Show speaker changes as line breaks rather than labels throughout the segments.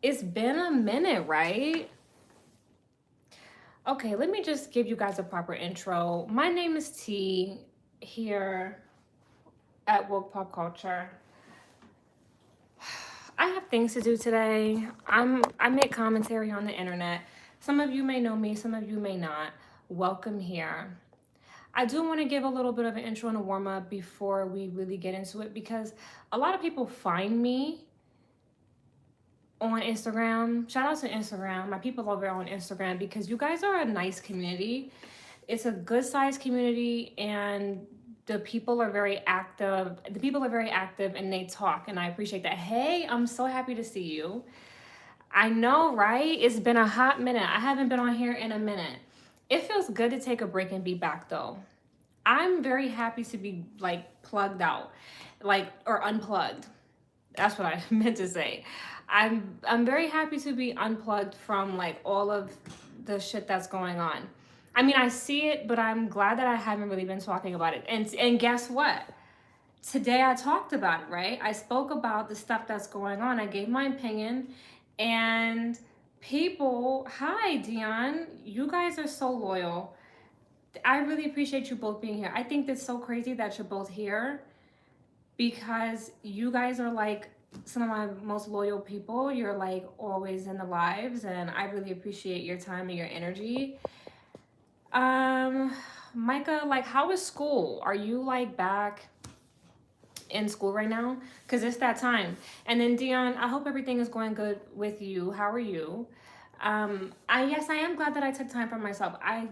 It's been a minute, right? Okay, let me just give you guys a proper intro. My name is T here at Woke Pop Culture. I have things to do today. I make commentary on the internet. Some of you may know me, some of you may not. Welcome here. I do want to give a little bit of an intro and a warm up before we really get into it because a lot of people find me on Instagram. Shout out to Instagram, my people over on Instagram, because you guys are a nice community. It's a good sized community and the people are very active. The people are very active and they talk, and I appreciate that. Hey, I'm so happy to see you. I know, right? It's been a hot minute. I haven't been on here in a minute. It feels good to take a break and be back though. I'm very happy to be like plugged out, like or unplugged. That's what I meant to say. I'm very happy to be unplugged from like all of the shit that's going on. I mean, I see it, but I'm glad that I haven't really been talking about it. And guess what? Today I talked about it, right? I spoke about the stuff that's going on. I gave my opinion, and people, hi Dion, you guys are so loyal. I really appreciate you both being here. I think it's so crazy that you're both here because you guys are like some of my most loyal people. You're like always in the lives, and I really appreciate your time and your energy. Um, Micah, like, how is school? Are you like back in school right now? Because it's that time. And then Dion, I hope everything is going good with you. How are you? I am glad that I took time for myself. I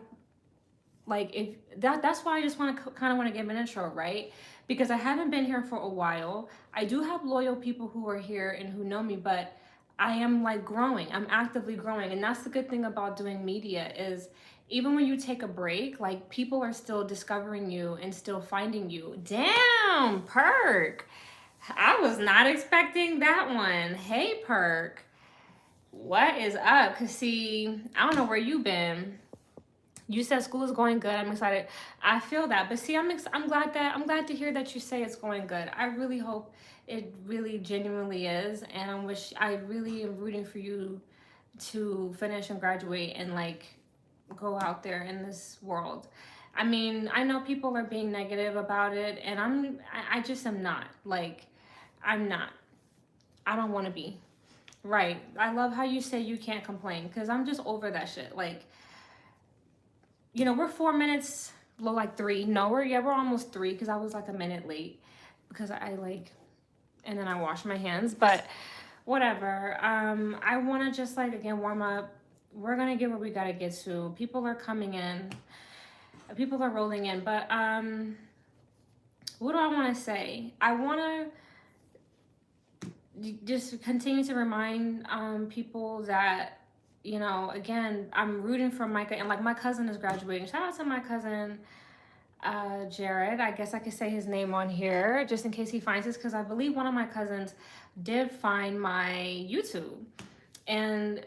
like if that's why I just want to kind of want to give an intro, right? Because I haven't been here for a while. I do have loyal people who are here and who know me, but I am like growing. I'm actively growing, and that's the good thing about doing media is even when you take a break, like people are still discovering you and still finding you. Damn, Perk. I was not expecting that one. Hey, Perk. What is up? Cause see, I don't know where you been. You said school is going good. I'm excited. I feel that, but see, I'm glad to hear that you say it's going good. I really hope it really genuinely is, and I really am rooting for you to finish and graduate and like go out there in this world. I mean, I know people are being negative about it, and I just am not. Like, I'm not. I don't want to be. Right. I love how you say you can't complain because I'm just over that shit. Like, we're 4 minutes below like three. No, we're almost three because I was like a minute late because I like, and then I washed my hands. But whatever. I want to just like again warm up. We're gonna get where we gotta get to. People are coming in. People are rolling in. But what do I want to say? I want to just continue to remind people that again, I'm rooting for Micah, and like my cousin is graduating. Shout out to my cousin, Jared. I guess I could say his name on here just in case he finds this, because I believe one of my cousins did find my YouTube. And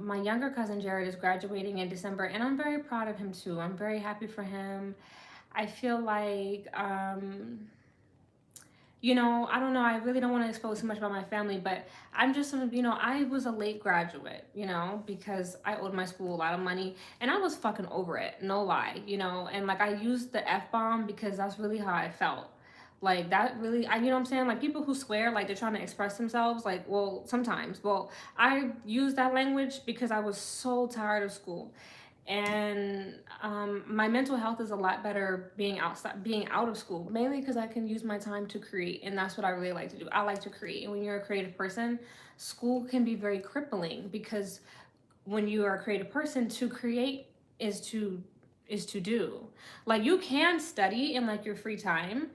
my younger cousin Jared is graduating in December, and I'm very proud of him too. I'm very happy for him. I feel like I don't know. I really don't want to expose too much about my family, but I'm just, I was a late graduate, because I owed my school a lot of money and I was fucking over it. No lie, and like I used the F bomb because that's really how I felt. Like that really, you know what I'm saying? Like people who swear like they're trying to express themselves, like, well, sometimes. Well, I used that language because I was so tired of school, and my mental health is a lot better being out of school, mainly because I can use my time to create, and that's what I really like to do. I like to create, and when you're a creative person, school can be very crippling because when you are a creative person, to create is to do. Like you can study in like your free time,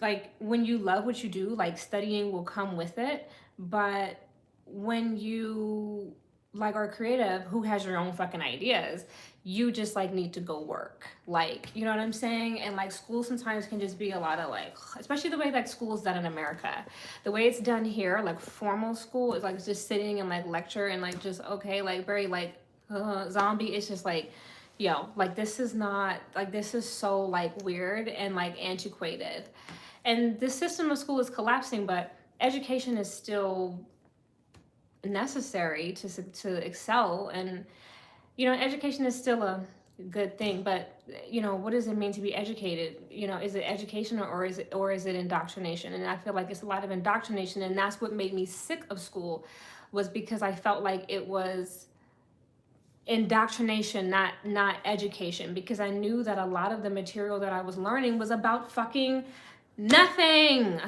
like when you love what you do, like studying will come with it, but when you like are creative who has your own fucking ideas, you just like need to go work, like, you know what I'm saying? And like school sometimes can just be a lot of like, especially the way like school is done in America, the way it's done here, like formal school is like just sitting and like lecture and like just okay, like very like zombie. It's just like, yo, like this is not like, this is so like weird and like antiquated, and the system of school is collapsing, but education is still necessary to excel. And education is still a good thing, but what does it mean to be educated? Is it education, or is it indoctrination? And I feel like it's a lot of indoctrination, and that's what made me sick of school, was because I felt like it was indoctrination, not education, because I knew that a lot of the material that I was learning was about fucking nothing.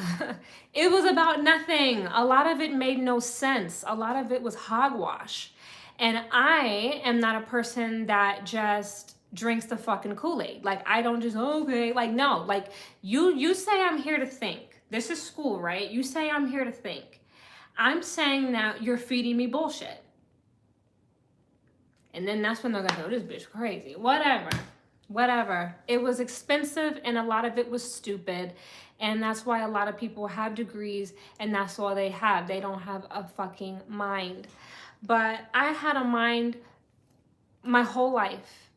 It was about nothing. A lot of it made no sense. A lot of it was hogwash. And I am not a person that just drinks the fucking Kool-Aid. Like, I don't just, okay, like, no. Like, you say I'm here to think. This is school, right? You say I'm here to think. I'm saying that you're feeding me bullshit. And then that's when they're like, oh, this bitch crazy. Whatever. It was expensive, and a lot of it was stupid. And that's why a lot of people have degrees, and that's all they have. They don't have a fucking mind. But I had a mind my whole life.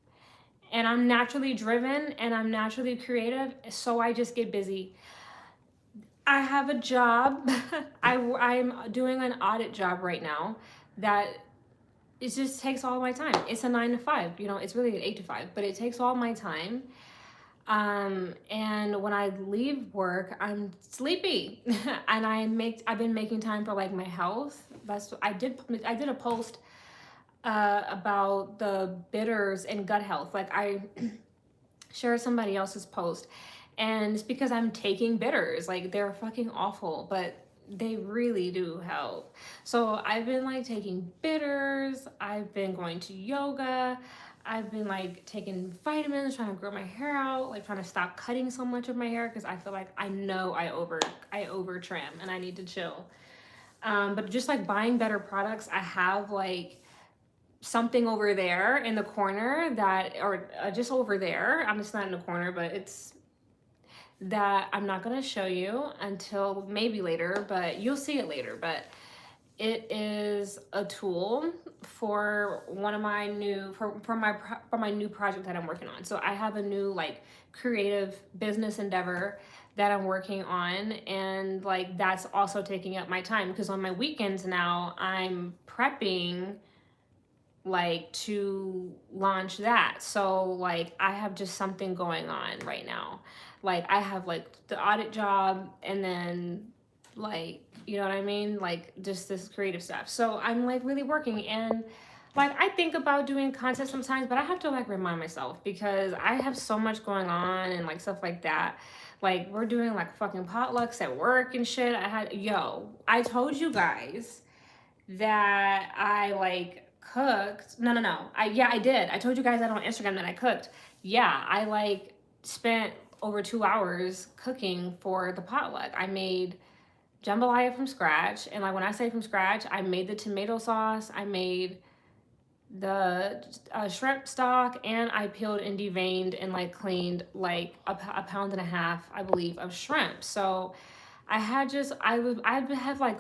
And I'm naturally driven, and I'm naturally creative, so I just get busy. I have a job. I'm doing an audit job right now that it just takes all my time. It's a 9 to 5, it's really an 8 to 5, but it takes all my time. And when I leave work, I'm sleepy. And I've been making time for like my health. I did a post about the bitters and gut health. Like, I shared somebody else's post, and it's because I'm taking bitters. Like, they're fucking awful, but they really do help. So I've been like taking bitters. I've been going to yoga. I've been like taking vitamins, trying to grow my hair out, like trying to stop cutting so much of my hair, because I feel like I over trim and I need to chill. But just like buying better products, I have like something over there in the corner or just over there. I'm just not in the corner, but it's that I'm not going to show you until maybe later, but you'll see it later. But it is a tool for one of my new for my new project that I'm working on. So I have a new like creative business endeavor that I'm working on, and like that's also taking up my time, because on my weekends now I'm prepping like to launch that. So like I have just something going on right now. Like, I have like the audit job, and then like, you know what I mean? Like, just this creative stuff. So I'm like really working, and like I think about doing content sometimes, but I have to like remind myself, because I have so much going on and like stuff like that. Like, we're doing like fucking potlucks at work and shit. I told you guys that I like cooked. No. I did. I told you guys that on Instagram that I cooked. Yeah, I like spent over 2 hours cooking for the potluck. I made jambalaya from scratch. And like, when I say from scratch, I made the tomato sauce, I made the shrimp stock, and I peeled and deveined and like cleaned like a pound and a half, I believe, of shrimp. So I have like,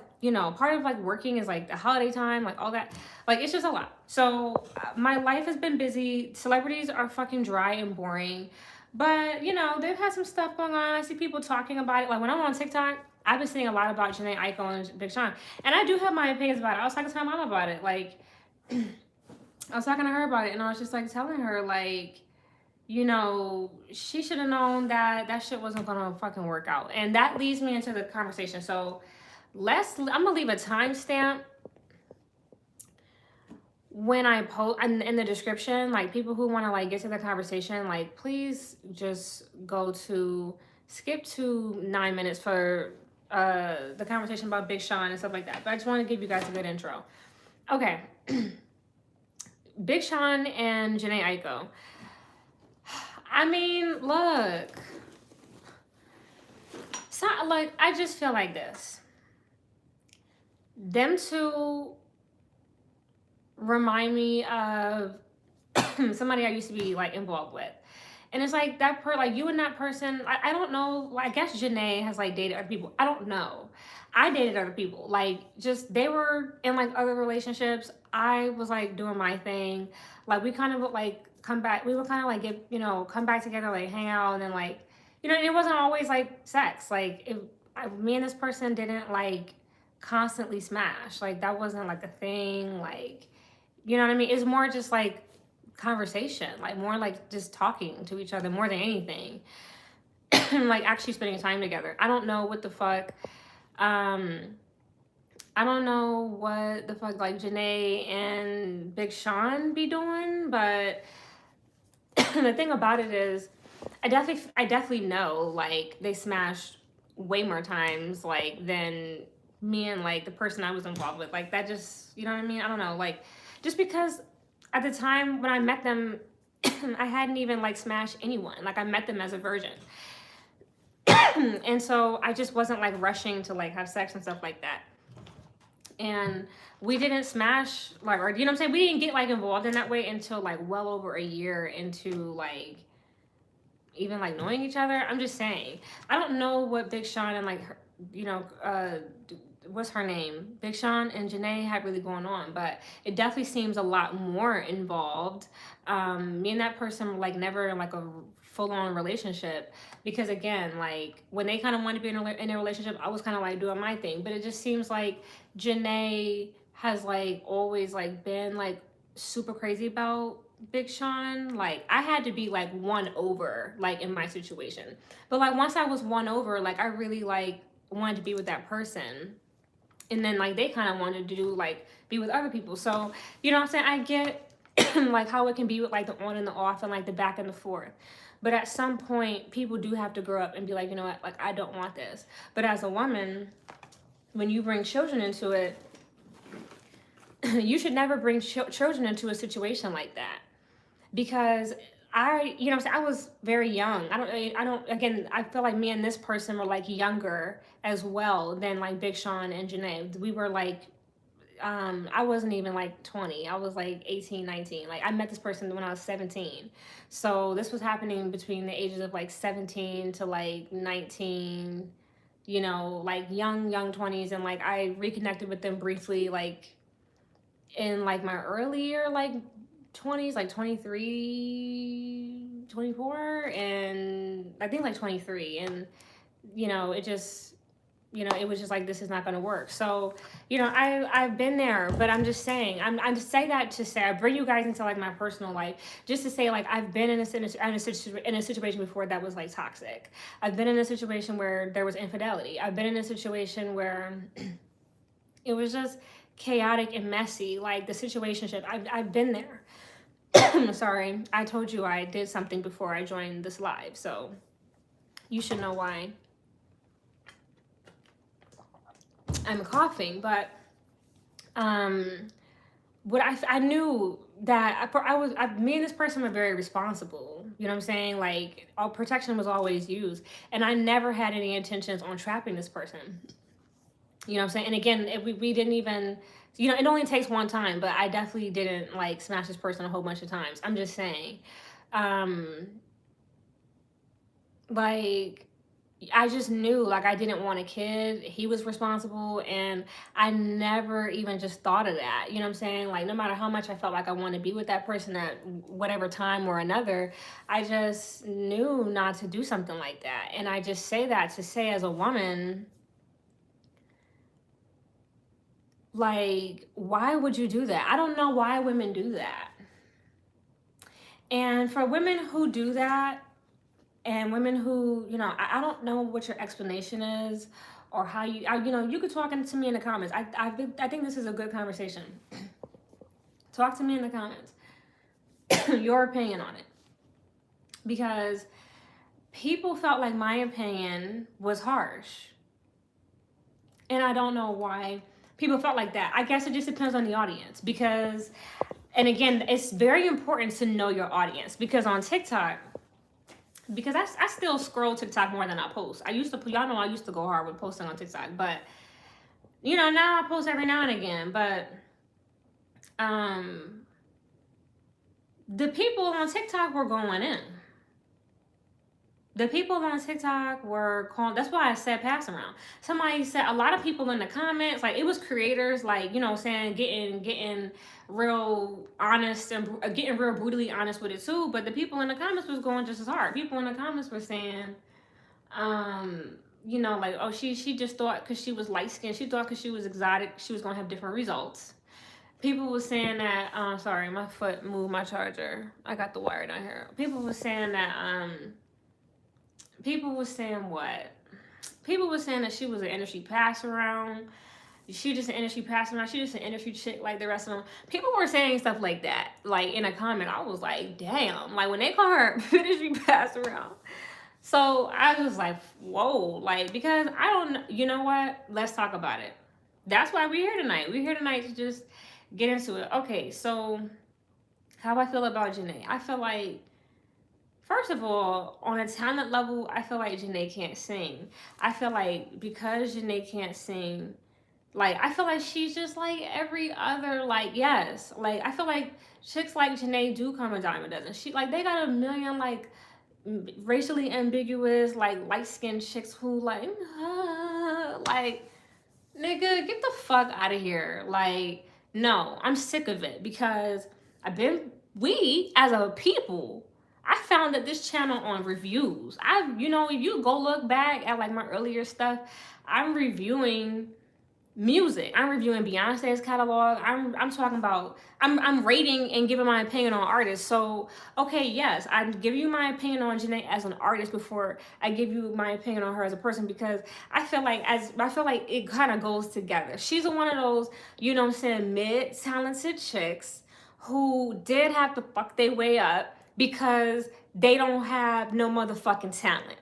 part of like working is like the holiday time, like all that, like it's just a lot. So my life has been busy. Celebrities are fucking dry and boring, but they've had some stuff going on. I see people talking about it. Like, when I'm on TikTok, I've been seeing a lot about Janae Aiko and Big Sean, and I do have my opinions about it. I was talking to my mom about it. Like, I was talking to her about it, and I was just like telling her, like, she should have known that that shit wasn't gonna fucking work out. And that leads me into the conversation. So I'm gonna leave a timestamp when I post in the description. Like, people who want to like get to the conversation, like, please just skip to 9 minutes for the conversation about Big Sean and stuff like that. But I just want to give you guys a good intro. Okay. Big Sean and Janae Aiko. I mean, look. So, like, I just feel like this. Them two remind me of somebody I used to be like involved with. And it's like like you and that person, I don't know. I guess Janae has like dated other people. I don't know. I dated other people. Like, just, they were in like other relationships. I was like doing my thing. Like, we kind of would like come back. We would kind of like get, come back together, like hang out. And then like, it wasn't always like sex. Like, me and this person didn't like constantly smash. Like that wasn't like a thing. Like, you know what I mean? It's more just like conversation, like more like just talking to each other more than anything. Like actually spending time together. I don't know what the fuck. I don't know what the fuck like Janae and Big Sean be doing, but the thing about it is, I definitely know like they smashed way more times like than me and like the person I was involved with. Like that just, you know what I mean? I don't know, like just because at the time when I met them, I hadn't even like smashed anyone. Like I met them as a virgin. And so I just wasn't like rushing to like have sex and stuff like that. And we didn't smash like, or you know what I'm saying, we didn't get like involved in that way until like well over a year into like even like knowing each other. I'm just saying, I don't know what Big Sean and like her, you know, what's her name, Big Sean and Janae had really going on, but it definitely seems a lot more involved. Me and that person were like never in like a full-on relationship, because again, like when they kind of wanted to be in a relationship, I was kind of like doing my thing. But it just seems like Janae has like always like been like super crazy about Big Sean. Like I had to be like won over like in my situation, but like once I was won over, like I really like wanted to be with that person. And then like they kind of wanted to do like be with other people. So you know what I'm saying, I get like how it can be with like the on and the off and like the back and the forth. But at some point people do have to grow up and be like, you know what, like I don't want this. But as a woman, when you bring children into it, you should never bring children into a situation like that. Because you know what I'm saying, I was very young. Again, I feel like me and this person were like younger as well than like Big Sean and Janae. We were like, I wasn't even like 20. I was like 18, 19. Like I met this person when I was 17. So this was happening between the ages of like 17 to like 19, you know, like young 20s. And like I reconnected with them briefly, like in like my earlier like 20s, like 23, 24, and I think like 23. And you know, it just, you know, it was just like, this is not going to work. So you know, I've been there. But I'm just saying, I'm just say that to say I bring you guys into like my personal life just to say like I've been in a situation before that was like toxic. I've been in a situation where there was infidelity. I've been in a situation where it was just chaotic and messy, like the situationship. I've been there. Sorry, I told you I did something before I joined this live, so you should know why I'm coughing. But what I knew that me and this person were very responsible. You know what I'm saying? Like all protection was always used, and I never had any intentions on trapping this person. You know what I'm saying? And again, we didn't even, you know, it only takes one time, but I definitely didn't like smash this person a whole bunch of times. I'm just saying. Like I just knew like I didn't want a kid. He was responsible, and I never even just thought of that. You know what I'm saying? Like no matter how much I felt like I wanted to be with that person at whatever time or another, I just knew not to do something like that. And I just say that to say, as a woman, like, why would you do that? I don't know why women do that. And for women who do that, and women who, you know, I don't know what your explanation is, or how you know, you could talk to me in the comments. I think this is a good conversation. Talk to me in the comments. Your opinion on it. Because people felt like my opinion was harsh. And I don't know why people felt like that. I guess it just depends on the audience. Because, and again, it's very important to know your audience. Because on TikTok, because I still scroll TikTok more than I post. Y'all know I used to go hard with posting on TikTok. But, you know, now I post every now and again. But, the people on TikTok were going in. The people on TikTok were calling. That's why I said pass around. Somebody said, a lot of people in the comments, like it was creators, like, you know, saying getting real honest and getting real brutally honest with it too. But the people in the comments was going just as hard. People in the comments were saying, you know, like, oh, she just thought because she was light skinned, she thought because she was exotic, she was gonna have different results. People were saying that, sorry, my foot moved my charger. I got the wire down here. People were saying that, people were saying what? People were saying that she was an industry pass around. She just an industry pass around. She just an industry chick like the rest of them. People were saying stuff like that. Like in a comment, I was like, damn. Like when they call her industry pass around. So I was like, whoa. Like, because I don't know. You know what? Let's talk about it. That's why we're here tonight. We're here tonight to just get into it. Okay, so how I feel about Janae. I feel like, first of all, on a talent level, I feel like Janae can't sing. I feel like because Janae can't sing, like, I feel like she's just like every other, like, yes. Like, I feel like chicks like Janae do come a dime a dozen. She, like, they got a million, like, racially ambiguous, like, light-skinned chicks who, like, like, nigga, get the fuck out of here. Like, no, I'm sick of it because we as a people, I found that this channel on reviews. You know, if you go look back at like my earlier stuff, I'm reviewing music. I'm reviewing Beyonce's catalog. I'm talking about I'm rating and giving my opinion on artists. So okay, yes, I give you my opinion on Janae as an artist before I give you my opinion on her as a person, because I feel like it kind of goes together. She's one of those, you know what I'm saying, mid talented chicks who did have to fuck their way up because they don't have no motherfucking talent.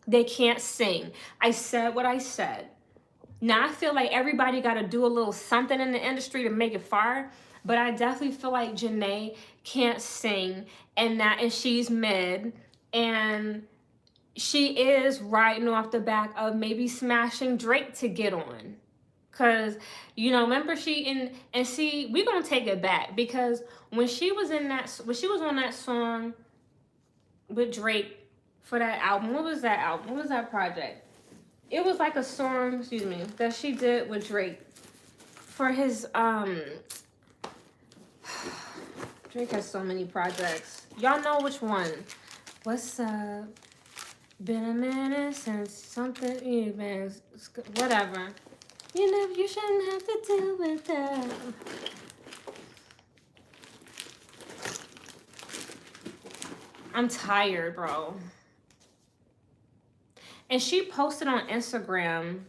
They can't sing. I said what I said. Now I feel like everybody got to do a little something in the industry to make it fire, but I definitely feel like Janae can't sing, and she's mid, and she is riding off the back of maybe smashing Drake to get on. Cause, you know, remember and see, we're gonna take it back, because when she was on that song with Drake for that album, what was that album? What was that project? It was like a song, excuse me, that she did with Drake for his Drake has so many projects. Y'all know which one. What's up? Been a minute since something even, whatever. You shouldn't have to deal with that. I'm tired, bro. And she posted on Instagram,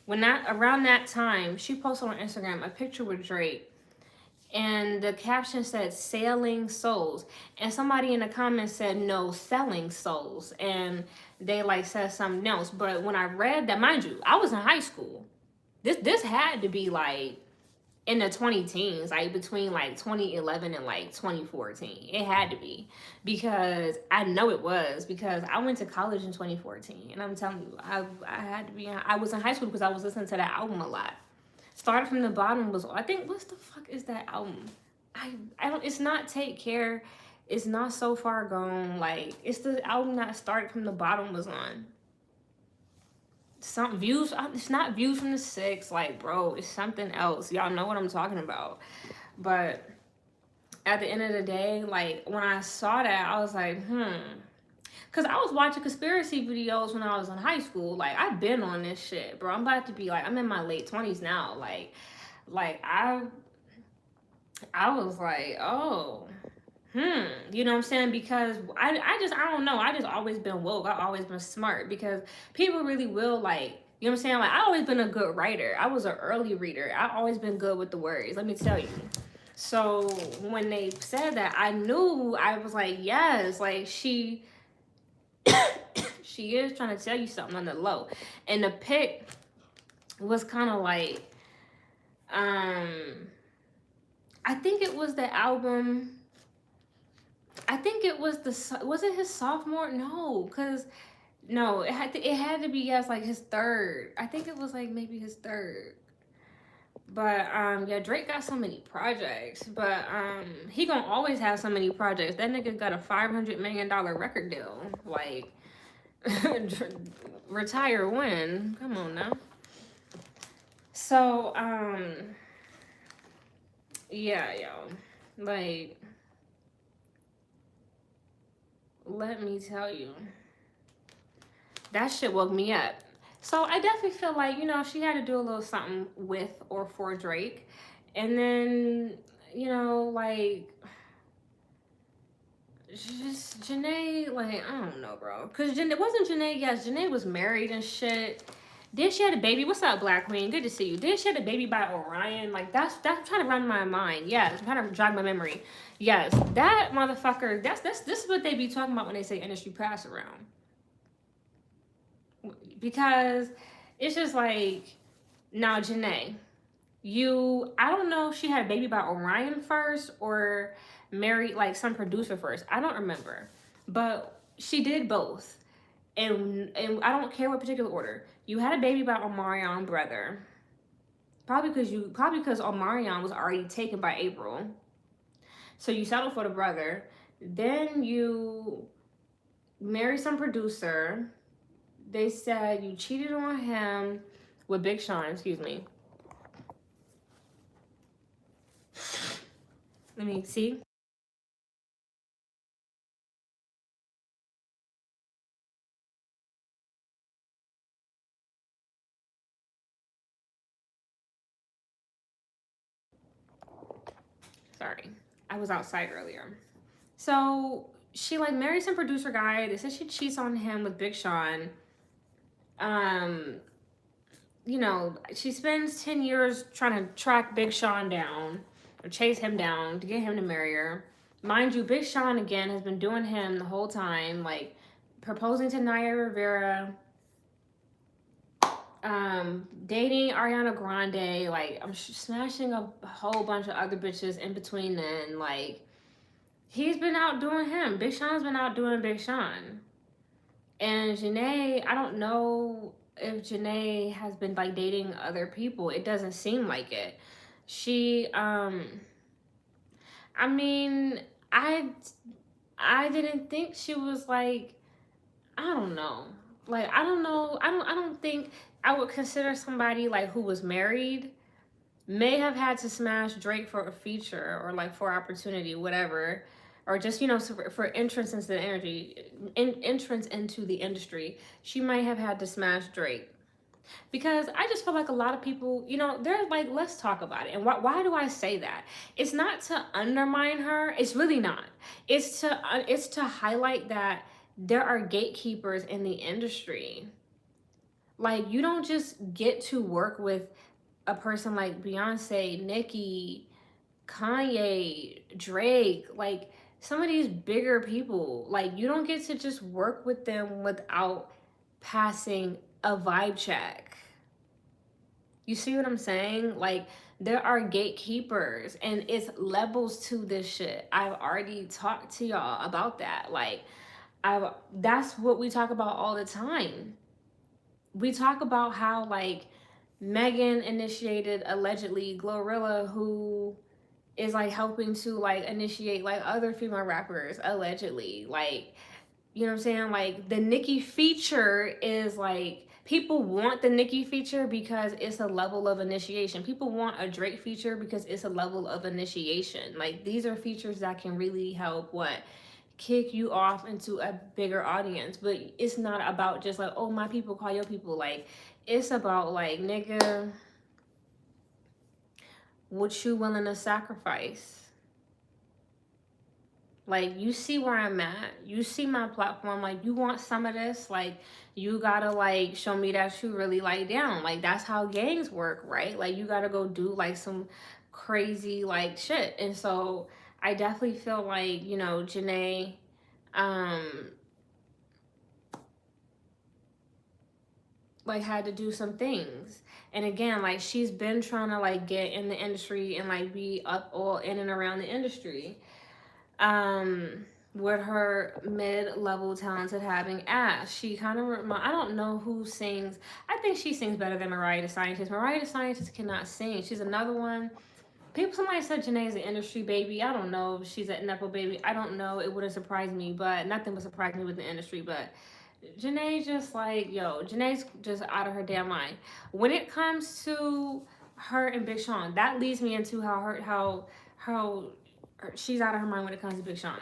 around that time, she posted on Instagram a picture with Drake. And the caption said, "Sailing souls." And somebody in the comments said, "No, selling souls." And they like said something else. But when I read that, mind you, I was in high school. This had to be like in the 20 teens, like between like 2011 and like 2014. It had to be, because I know it was, because I went to college in 2014, and I'm telling you, I had to be. I was in high school because I was listening to that album a lot. Started from the Bottom was, I think, what the fuck is that album? I don't. It's not Take Care. It's not So Far Gone. Like, it's the album that Started from the Bottom was on. Some views, it's not Views from the Six, like, bro, it's something else. Y'all know what I'm talking about. But at the end of the day, like, when I saw that, I was like, because I was watching conspiracy videos when I was in high school. Like, I've been on this shit, bro. I'm about to be like, I'm in my late 20s now. Like I was like, oh, you know what I'm saying? Because I don't know. I just always been woke. I've always been smart, because people really will, like, you know what I'm saying? Like, I always been a good writer. I was an early reader. I always been good with the words. Let me tell you. So when they said that, I knew, I was like, yes, like she is trying to tell you something on the low. And the pic was kind of like, I think it was the album. I think it was was it his sophomore? No, it had to be, yes, like his third. I think it was like maybe his third. But yeah, Drake got so many projects, but he gonna always have so many projects. That nigga got a $500 million record deal. Like, retire when? Come on now. So yeah, yo, like, let me tell you, that shit woke me up. So I definitely feel like, you know, she had to do a little something with or for Drake. And then, you know, like, just Janae, like, I don't know, bro. Because it wasn't Janae, yes, Janae was married and shit. Then she had a baby. What's up, Black Queen? Good to see you. Then she had a baby by Orion. Like, that's trying to run my mind. Yes, I'm trying to jog my memory. Yes, that motherfucker, this is what they be talking about when they say industry pass around. Because it's just like, now, Janae, I don't know if she had a baby by Orion first or married like some producer first. I don't remember. But she did both. And I don't care what particular order. You had a baby by Omarion brother. Probably because Omarion was already taken by April. So you settled for the brother. Then you married some producer. They said you cheated on him with Big Sean, excuse me. Let me see. Sorry. I was outside earlier. So she like married some producer guy. They said she cheats on him with Big Sean. Um, you know, she spends 10 years trying to track Big Sean down or chase him down to get him to marry her. Mind you, Big Sean again has been doing him the whole time, like proposing to Naya Rivera, dating Ariana Grande, like I'm smashing a whole bunch of other bitches in between then, like he's been out doing him. Big Sean's been out doing Big Sean. And Janae, I don't know if Janae has been like dating other people. It doesn't seem like it. She I mean, I I didn't think she was like, I don't know. Like I don't know. I don't think I would consider somebody like who was married may have had to smash Drake for a feature or like for opportunity, whatever, or just, you know, for entrance into the entrance into the industry. She might have had to smash Drake because I just feel like a lot of people, you know, they're like, let's talk about it. And why do I say that? It's not to undermine her. It's really not. It's to highlight that there are gatekeepers in the industry. Like you don't just get to work with a person like Beyonce, Nicki, Kanye, Drake, like some of these bigger people. Like you don't get to just work with them without passing a vibe check. You see what I'm saying? Like there are gatekeepers and it's levels to this shit. I've already talked to y'all about that. Like I that's what we talk about all the time. We talk about how like Megan initiated allegedly Glorilla, who is like helping to like initiate like other female rappers allegedly. Like, you know what I'm saying? Like the Nicki feature is like people want the Nicki feature because it's a level of initiation. People want a Drake feature because it's a level of initiation. Like these are features that can really help what kick you off into a bigger audience. But it's not about just like, oh, my people call your people. Like it's about like, nigga, what you willing to sacrifice? Like you see where I'm at, you see my platform, like you want some of this, like you gotta like show me that you really like down. Like that's how gangs work, right? Like you gotta go do like some crazy like shit. And so I definitely feel like, you know, Janae, um like had to do some things. And again, like she's been trying to like get in the industry and like be up all in and around the industry. With her mid-level talented having ass. She kind of I don't know who sings. I think she sings better than Mariah the Scientist. Mariah the Scientist cannot sing. She's another one. Somebody said Janae's an industry baby. I don't know if she's a Nepo baby. I don't know. It wouldn't surprise me, but nothing would surprise me with the industry. But Janae just like, yo, Janae's just out of her damn mind. When it comes to her and Big Sean, that leads me into how she's out of her mind when it comes to Big Sean.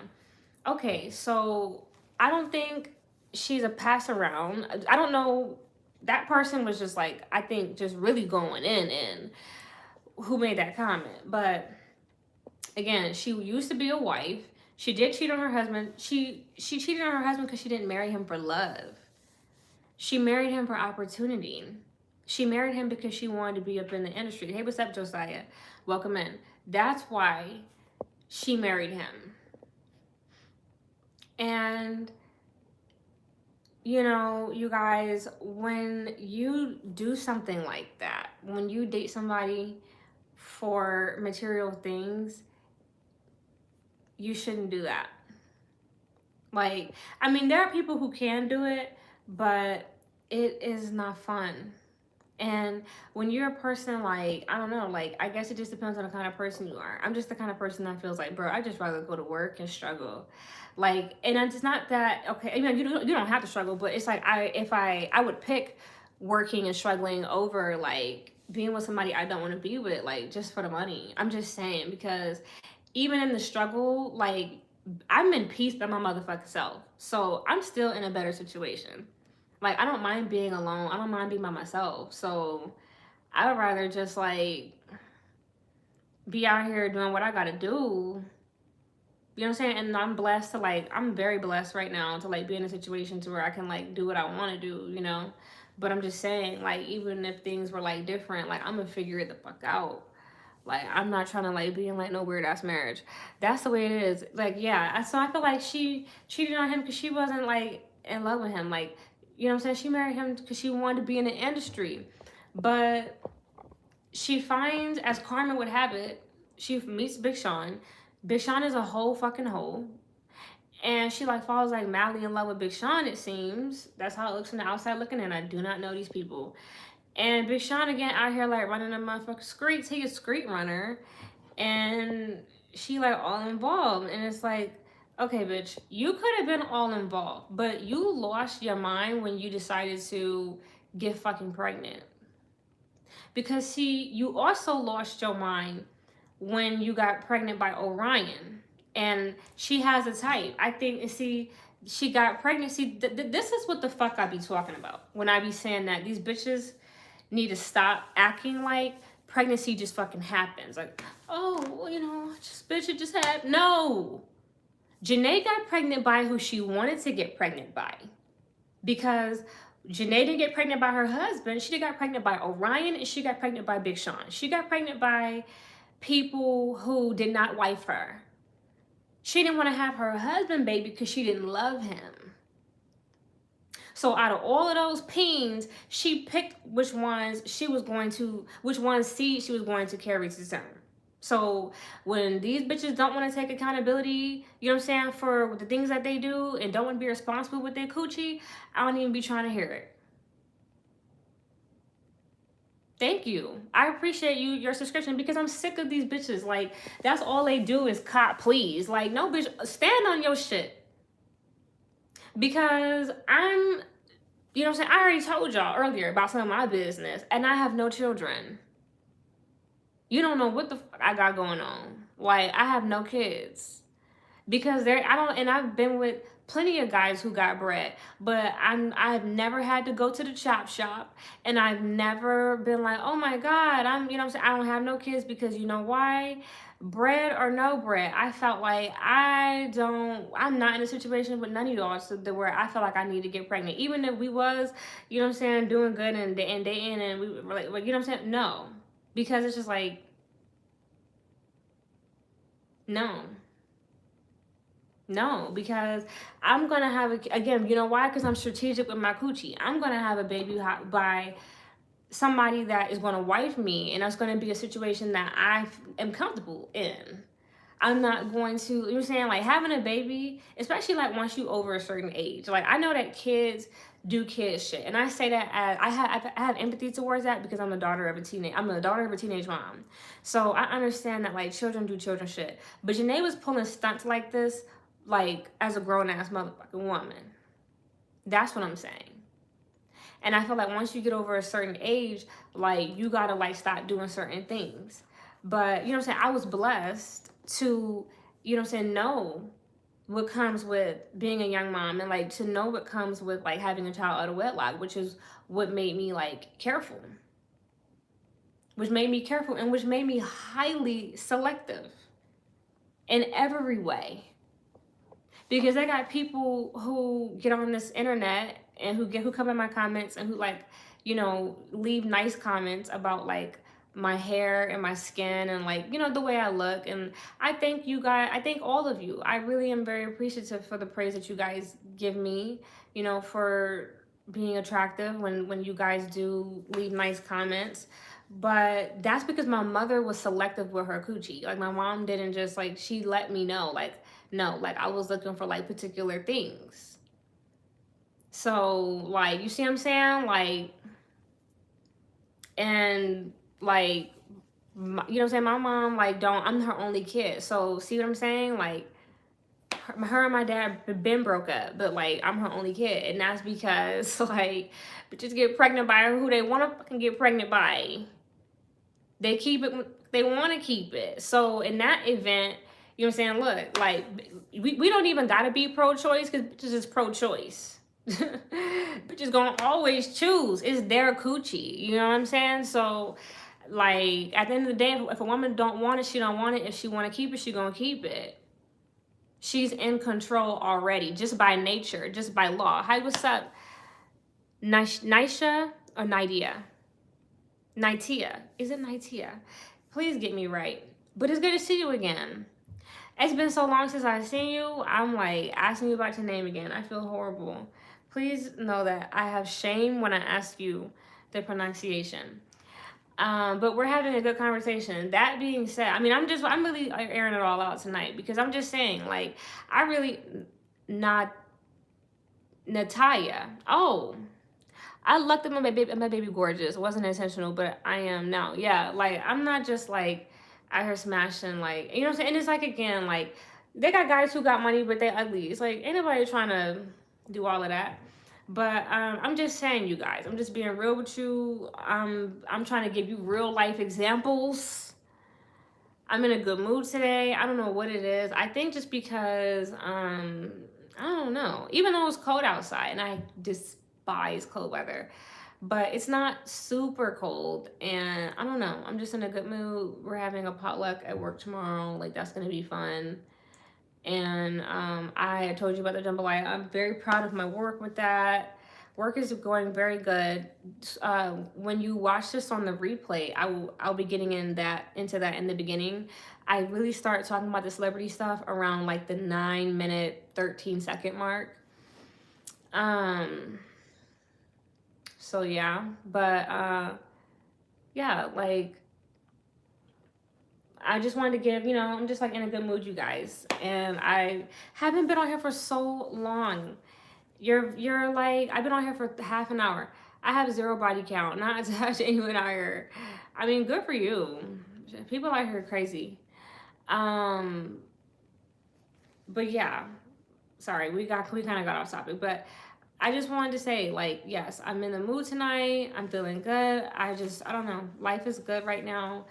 Okay, so I don't think she's a pass around. I don't know. that person was just like, I think just really going in who made that comment. But again, she used to be a wife. She did cheat on her husband. She cheated on her husband because she didn't marry him for love. She married him for opportunity. She married him because she wanted to be up in the industry. Hey, what's up, Josiah? Welcome in. That's why she married him. And you know, you guys, when you do something like that, when you date somebody for material things, you shouldn't do that. Like, I mean, there are people who can do it, but it is not fun. And when you're a person, like, I don't know, like, I guess it just depends on the kind of person you are. I'm just the kind of person that feels like, bro, I just rather go to work and struggle. Like, and it's not that, okay, I mean, you don't have to struggle, but it's like, I would pick working and struggling over, like, being with somebody I don't want to be with, like, just for the money. I'm just saying, because even in the struggle, like, I'm in peace by my motherfucking self. So I'm still in a better situation. Like, I don't mind being alone. I don't mind being by myself. So I would rather just like be out here doing what I gotta do. You know what I'm saying? And I'm blessed to like, I'm very blessed right now to like be in a situation to where I can like do what I want to do, you know? But I'm just saying, like, even if things were like different, like, I'm gonna figure it the fuck out. Like, I'm not trying to like be in like no weird ass marriage. That's the way it is. Like, yeah. So I feel like she cheated on him because she wasn't like in love with him. Like, you know what I'm saying? She married him because she wanted to be in the industry. But she finds, as karma would have it, she meets Big Sean. Big Sean is a whole fucking hoe. And she like falls like madly in love with Big Sean, it seems. That's how it looks from the outside looking in. I do not know these people. And Big Sean again out here like running a motherfucking streets. He a street runner. And she like all involved. And it's like, okay, bitch, you could have been all involved, but you lost your mind when you decided to get fucking pregnant. Because see, you also lost your mind when you got pregnant by Orion. And she has a type. I think, see, she got pregnant. See, this is what the fuck I be talking about when I be saying that these bitches need to stop acting like pregnancy just fucking happens. Like, oh, well, you know, just bitch, it just happened. No. Janae got pregnant by who she wanted to get pregnant by. Because Janae didn't get pregnant by her husband. She got pregnant by Orion and she got pregnant by Big Sean. She got pregnant by people who did not wife her. She didn't want to have her husband baby because she didn't love him. So out of all of those peens, she picked which seed she was going to carry to term. So when these bitches don't want to take accountability, you know what I'm saying, for the things that they do and don't want to be responsible with their coochie, I don't even be trying to hear it. Thank you. I appreciate your subscription because I'm sick of these bitches. Like, that's all they do is cop please. Like, no bitch, stand on your shit. Because you know what I'm saying? I already told y'all earlier about some of my business and I have no children. You don't know what the fuck I got going on. Like, I have no kids. Because I've been with plenty of guys who got bread, but I've never had to go to the chop shop, and I've never been like, oh my God, you know what I'm saying, I don't have no kids, because you know why? Bread or no bread, I felt like I'm not in a situation with none of y'all where I felt like I need to get pregnant. Even if we was, you know what I'm saying, doing good and dating and we were like, you know what I'm saying? No. Because it's just like, no. No, because I'm going to have, again, you know why? Because I'm strategic with my coochie. I'm going to have a baby by somebody that is going to wife me, and that's going to be a situation that I am comfortable in. I'm not going to, you know what I'm saying, like having a baby, especially like once you over a certain age. Like, I know that kids do kid shit, and I say that as I have empathy towards that because I'm the daughter of a teenage mom. So I understand that like children do children shit. But Janae was pulling stunts like this, like as a grown-ass motherfucking woman. That's what I'm saying. And I feel like once you get over a certain age, like you gotta like stop doing certain things. But you know what I'm saying, I was blessed to, you know what I'm saying, know what comes with being a young mom, and like to know what comes with like having a child out of wedlock, which is what made me like careful, and which made me highly selective in every way. Because I got people who get on this internet and who come in my comments and who like, leave nice comments about like my hair and my skin and like, the way I look. And I thank you guys. I thank all of you. I really am very appreciative for the praise that you guys give me, for being attractive when you guys do leave nice comments. But that's because my mother was selective with her coochie. Like my mom didn't just like, she let me know like, no, like I was looking for like particular things. So like, you see what I'm saying? Like, and like, you know what I'm saying? My mom like I'm her only kid. So see what I'm saying? Like her and my dad been broke up, but like I'm her only kid. And that's because like bitches get pregnant by who they want to fucking get pregnant by. They keep it, they want to keep it. So in that event, you know what I'm saying? Look, like, we don't even got to be pro-choice because bitches is pro-choice. Bitches gonna always choose. It's their coochie. You know what I'm saying? So, like, at the end of the day, if a woman don't want it, she don't want it. If she want to keep it, she gonna keep it. She's in control already, just by nature, just by law. Hi, what's up? Nisha or Nidia? Nitia. Is it Nitia? Please get me right. But it's good to see you again. It's been so long since I've seen you. I'm like asking you about your name again. I feel horrible. Please know that I have shame when I ask you the pronunciation. But we're having a good conversation. That being said, I mean, I'm really airing it all out tonight because I'm just saying, like, I really, not Natalia. Oh, I looked at my baby gorgeous. It wasn't intentional, but I am now. Yeah, like I'm not just like out here smashing, like, you know what I'm saying? And it's like, again, like they got guys who got money, but they ugly. It's like ain't nobody trying to do all of that. But I'm just saying, you guys, I'm just being real with you. I'm trying to give you real life examples. I'm in a good mood today. I don't know what it is. I think just because I don't know. Even though it's cold outside, and I despise cold weather, but it's not super cold, and I don't know. I'm just in a good mood. We're having a potluck at work tomorrow. Like that's gonna be fun. And I told you about the jambalaya. I'm very proud of my work with that. Work is going very good. When you watch this on the replay, I'll be getting into that in the beginning. I really start talking about the celebrity stuff around like the 9-minute 13-second mark. So yeah, but yeah, like I just wanted to give, I'm just like in a good mood, you guys. And I haven't been on here for so long. You're like, I've been on here for half an hour. I have 0 body count, not to have anyone out here. I mean, good for you. People out here are crazy. But yeah, sorry, we kind of got off topic, but I just wanted to say, like, yes, I'm in the mood tonight. I'm feeling good. I don't know. Life is good right now.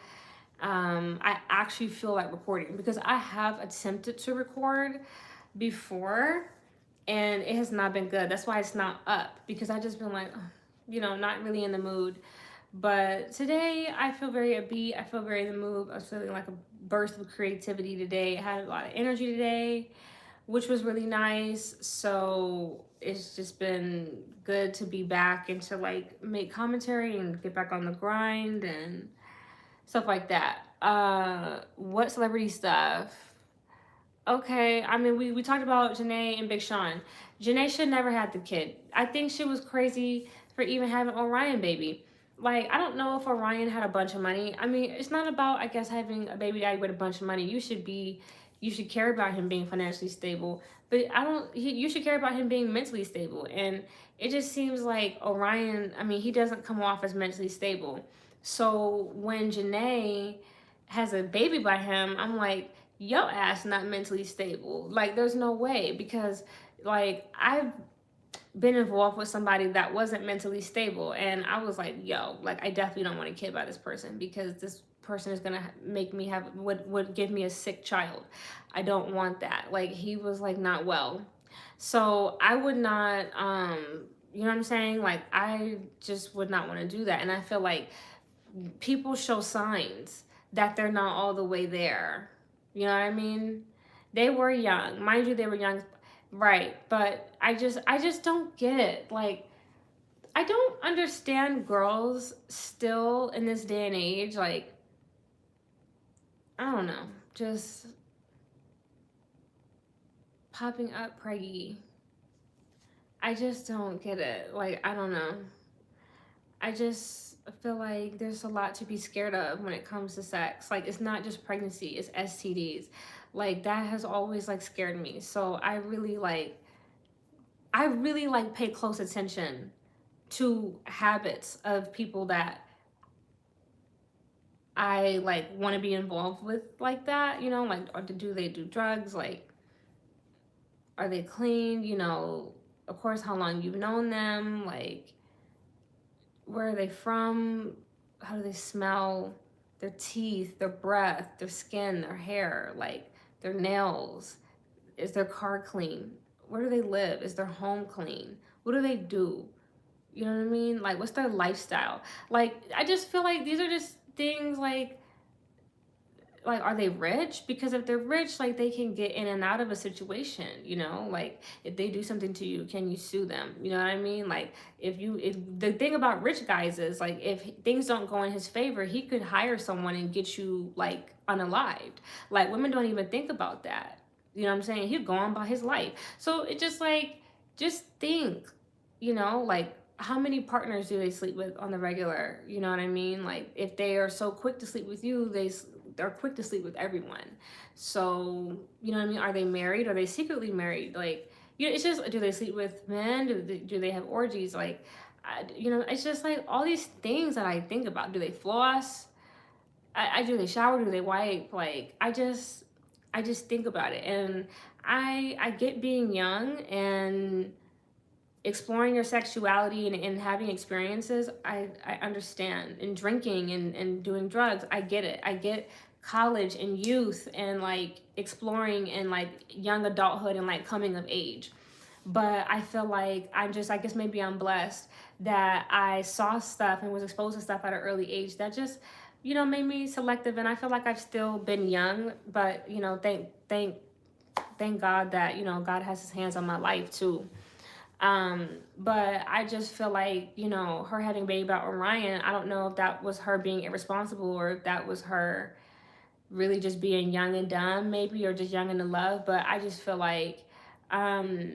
I actually feel like recording because I have attempted to record before and it has not been good. That's why it's not up, because I just been like, not really in the mood. But today I feel very upbeat. I feel very in the mood. I was feeling like a burst of creativity today. I had a lot of energy today, which was really nice. So it's just been good to be back and to like make commentary and get back on the grind and stuff like that. What celebrity stuff? Okay, I mean, we talked about Janae and Big Sean. Janae should never have the kid. I think she was crazy for even having Orion baby. Like, I don't know if Orion had a bunch of money. I mean, it's not about, I guess, having a baby daddy with a bunch of money. You should care about him being financially stable. But you should care about him being mentally stable. And it just seems like Orion, I mean, he doesn't come off as mentally stable. So when Janae has a baby by him, I'm like, yo ass not mentally stable. Like, there's no way, because like I've been involved with somebody that wasn't mentally stable, and I was like, yo, like I definitely don't want a kid by this person, because this person is gonna make me have would give me a sick child. I don't want that. Like, he was like not well, so I would not. You know what I'm saying? Like, I just would not want to do that. And I feel like people show signs that they're not all the way there. You know what I mean? They were young, mind you. They were young, right? But I just don't get it. Like, I don't understand girls still in this day and age. Like, I don't know, just popping up preggy. I just don't get it. Like, I don't know. I just feel like there's a lot to be scared of when it comes to sex. Like, it's not just pregnancy, it's STDs. Like, that has always like scared me. So I really like pay close attention to habits of people that I like want to be involved with, like that, you know, like, or do they do drugs? Like, are they clean? You know, of course, how long you've known them, like, where are they from? How do they smell? Their teeth, their breath, their skin, their hair, like their nails. Is their car clean? Where do they live? Is their home clean? What do they do? You know what I mean? Like, what's their lifestyle? Like, I just feel like these are just things like, are they rich? Because if they're rich, like, they can get in and out of a situation, you know? Like, if they do something to you, can you sue them? You know what I mean? Like, if the thing about rich guys is, like, if things don't go in his favor, he could hire someone and get you, like, unalived. Like, women don't even think about that. You know what I'm saying? He'd go on by his life. So it just, like, just think, you know, like, how many partners do they sleep with on the regular? You know what I mean? Like, if they are so quick to sleep with you, they're quick to sleep with everyone. So, you know what I mean? Are they married? Are they secretly married? Like, you know, it's just, do they sleep with men? Do they have orgies? Like, you know, it's just like all these things that I think about. Do they floss? I do they shower? Do they wipe? Like, I just think about it, and I get being young and exploring your sexuality and having experiences. I understand. And drinking and doing drugs, I get it. I get college and youth and like exploring and like young adulthood and like coming of age. But I feel like I guess maybe I'm blessed that I saw stuff and was exposed to stuff at an early age that just, you know, made me selective. And I feel like I've still been young, but, you know, thank God that, you know, God has his hands on my life too. But I just feel like, you know, her having a baby about Orion, I don't know if that was her being irresponsible or if that was her really just being young and dumb, maybe, or just young and in love. But I just feel like, um,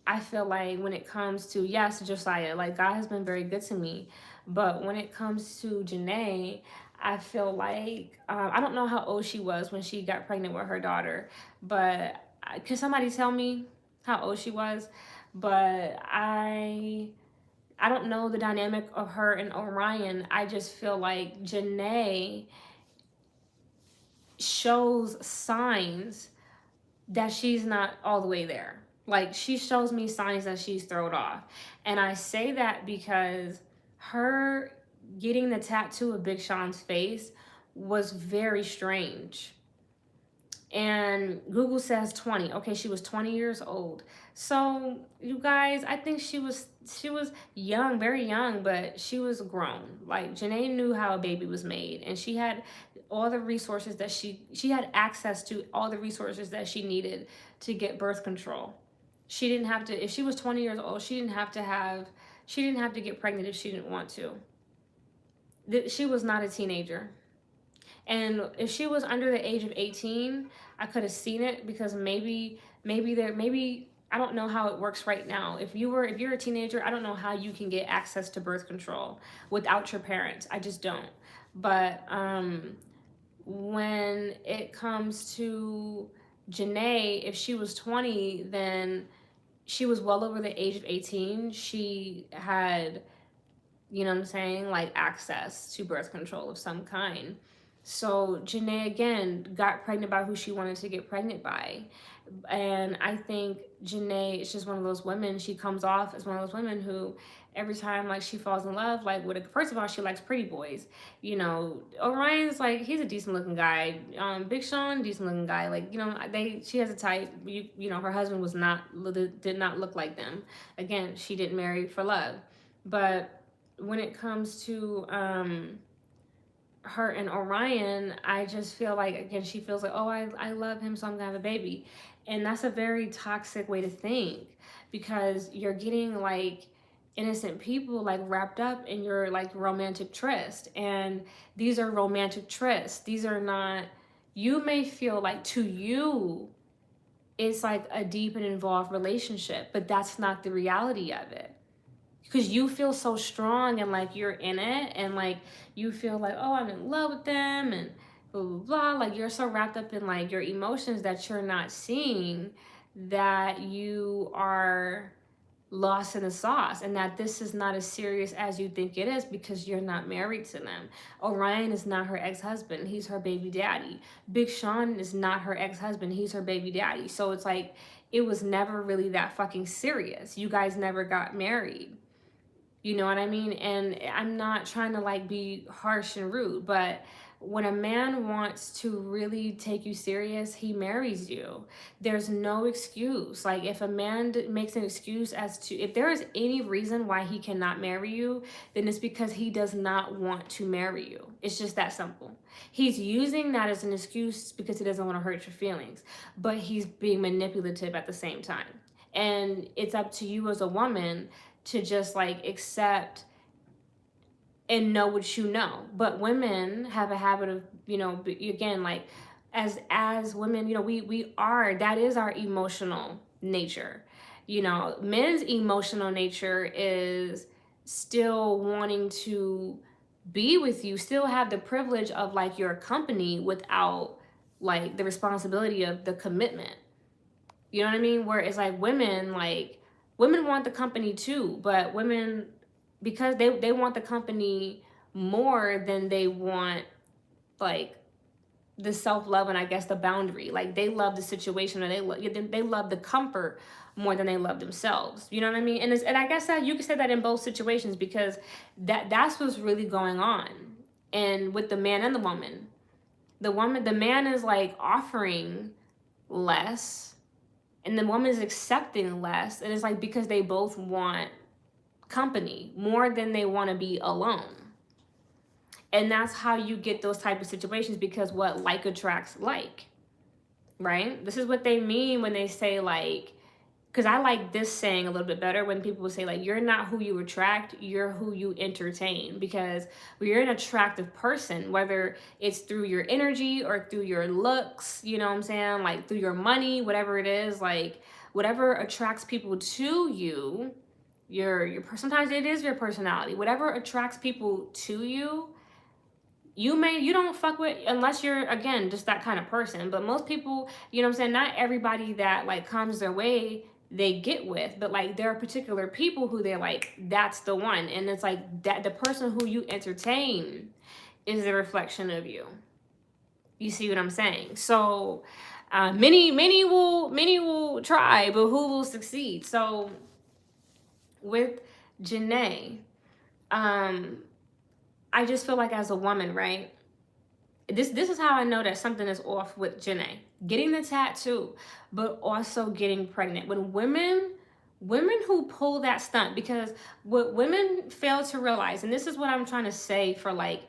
when it comes to, yes, Josiah, like, God has been very good to me. But when it comes to Janae, I feel like, I don't know how old she was when she got pregnant with her daughter, but can somebody tell me how old she was? But I don't know the dynamic of her and Orion. I just feel like Janae shows signs that she's not all the way there. Like, she shows me signs that she's thrown off. And I say that because her getting the tattoo of Big Sean's face was very strange. And Google says 20. Okay, she was 20 years old. So, you guys, I think she was young, very young, but she was grown. Like, Janae knew how a baby was made, and she had all the resources that she had access to all the resources that she needed to get birth control. She didn't have to, if she was 20 years old, she didn't have to get pregnant if she didn't want to. She was not a teenager. And if she was under the age of 18, I could have seen it, because maybe I don't know how it works right now. If you're a teenager, I don't know how you can get access to birth control without your parents. I just don't. But when it comes to Janae, if she was 20, then she was well over the age of 18. She had, you know what I'm saying, like, access to birth control of some kind. So Janae again got pregnant by who she wanted to get pregnant by. And I think Janae is just one of those women. She comes off as one of those women who every time like she falls in love, like with a, first of all, she likes pretty boys. You know, Orion's like he's a decent looking guy. Big Sean, decent looking guy. Like, you know, she has a type. You know, her husband was not did not look like them. Again, she didn't marry for love. But when it comes to her and Orion, I just feel like again she feels like, oh, I love him, so I'm gonna have a baby. And that's a very toxic way to think, because you're getting like innocent people like wrapped up in your like romantic tryst. And these are romantic trysts. These are not, you may feel like to you it's like a deep and involved relationship, but that's not the reality of it, because you feel so strong and like you're in it, and like you feel like, oh, I'm in love with them and blah blah blah. Like you're so wrapped up in like your emotions that you're not seeing that you are lost in the sauce, and that this is not as serious as you think it is because you're not married to them. Orion is not her ex-husband, he's her baby daddy. Big Sean is not her ex-husband, he's her baby daddy. So it's like it was never really that fucking serious. You guys never got married. You know what I mean? And I'm not trying to like be harsh and rude, but when a man wants to really take you serious, he marries you. There's no excuse. Like if a man makes an excuse as to, if there is any reason why he cannot marry you, then it's because he does not want to marry you. It's just that simple. He's using that as an excuse because he doesn't want to hurt your feelings, but he's being manipulative at the same time. And it's up to you as a woman to just like accept and know what you know. But women have a habit of, you know, again, like as women, you know, we are, that is our emotional nature. You know, men's emotional nature is still wanting to be with you, still have the privilege of like your company without like the responsibility of the commitment. You know what I mean? Where it's like women want the company too, but women, because they want the company more than they want like the self-love and I guess the boundary. Like they love the situation, or they love the comfort more than they love themselves. You know what I mean? And I guess that you could say that in both situations, because that's what's really going on. And with the man and the woman, the man is like offering less and the woman is accepting less, and it's like because they both want company more than they want to be alone. And that's how you get those type of situations, because what like attracts like, right? This is what they mean when they say like, because I like this saying a little bit better when people say like, you're not who you attract, you're who you entertain. Because when you're an attractive person, whether it's through your energy or through your looks, you know what I'm saying, like through your money, whatever it is, like whatever attracts people to you, your sometimes it is your personality, whatever attracts people to you, you don't fuck with unless you're again just that kind of person. But most people, you know what I'm saying, not everybody that like comes their way they get with, but like there are particular people who they're like, that's the one. And it's like that the person who you entertain is the reflection of you. You see what I'm saying? So many will try, but who will succeed? So with Janae, I just feel like as a woman, right? This is how I know that something is off with Janae. Getting the tattoo, but also getting pregnant. When women who pull that stunt, because what women fail to realize, and this is what I'm trying to say for like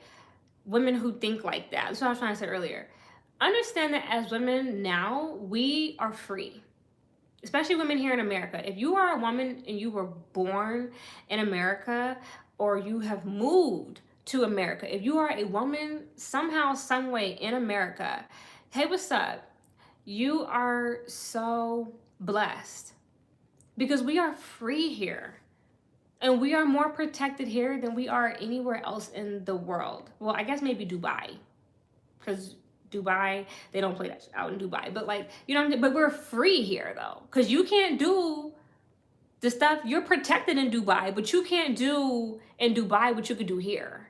women who think like that. That's what I was trying to say earlier. Understand that as women now, we are free. Especially women here in America. If you are a woman and you were born in America, or you have moved to America, if you are a woman somehow, some way in America, hey, what's up? You are so blessed, because we are free here. And we are more protected here than we are anywhere else in the world. Well, I guess maybe Dubai, because Dubai, they don't play that out in Dubai. But like, you know what I mean? But we're free here though, because you can't do the stuff, you're protected in Dubai, but you can't do in Dubai what you could do here.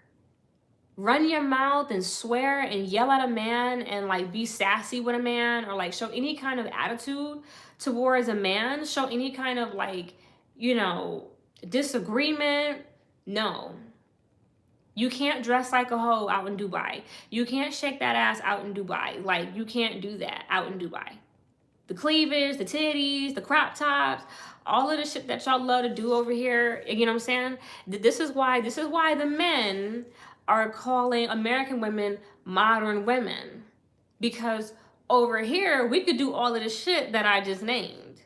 run your mouth and swear and yell at a man and like be sassy with a man, or like show any kind of attitude towards a man, show any kind of like, you know, disagreement. No. You can't dress like a hoe out in Dubai. You can't shake that ass out in Dubai. Like, you can't do that out in Dubai. The cleavage, the titties, the crop tops, all of the shit that y'all love to do over here. You know what I'm saying? This is why the men are calling American women modern women. Because over here, we could do all of the shit that I just named.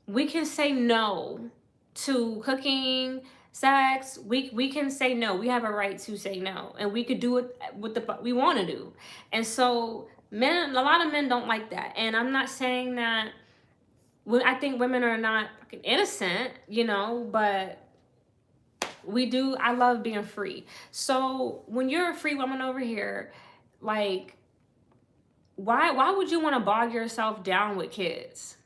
We can say no to cooking, sex. We can say no. We have a right to say no, and we could do it with the we want to do. And so men, a lot of men don't like that. And I'm not saying that. I think women are not fucking innocent, you know, but we do. I love being free. So when you're a free woman over here, like, why would you want to bog yourself down with kids?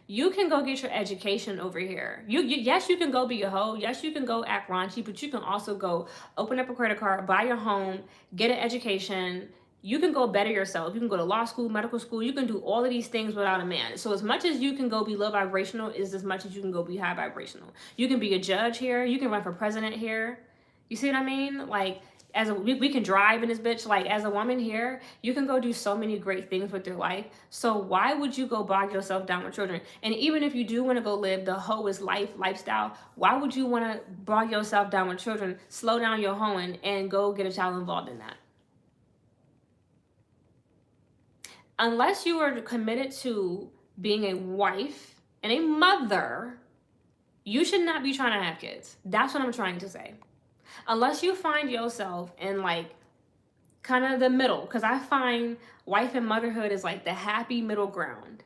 You can go get your education over here. Yes, you can go be a hoe. Yes, you can go act raunchy, but you can also go open up a credit card, buy your home, get an education. You can go better yourself. You can go to law school, medical school. You can do all of these things without a man. So as much as you can go be low vibrational is as much as you can go be high vibrational. You can be a judge here. You can run for president here. You see what I mean? Like, we can drive in this bitch. Like, as a woman here, you can go do so many great things with your life. So why would you go bog yourself down with children? And even if you do want to go live the hoe is life lifestyle, why would you want to bog yourself down with children, slow down your hoeing, and go get a child involved in that? Unless you are committed to being a wife and a mother, you should not be trying to have kids. That's what I'm trying to say. Unless you find yourself in like kind of the middle, because I find wife and motherhood is like the happy middle ground.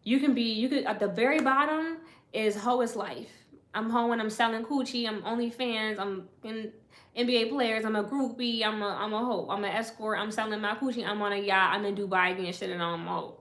You could at the very bottom is hoe is life. I'm hoeing, I'm selling coochie, I'm OnlyFans, I'm in NBA players, I'm a groupie, I'm a hoe, I'm an escort, I'm selling my coochie, I'm on a yacht, I'm in Dubai getting shit and I'm a hoe.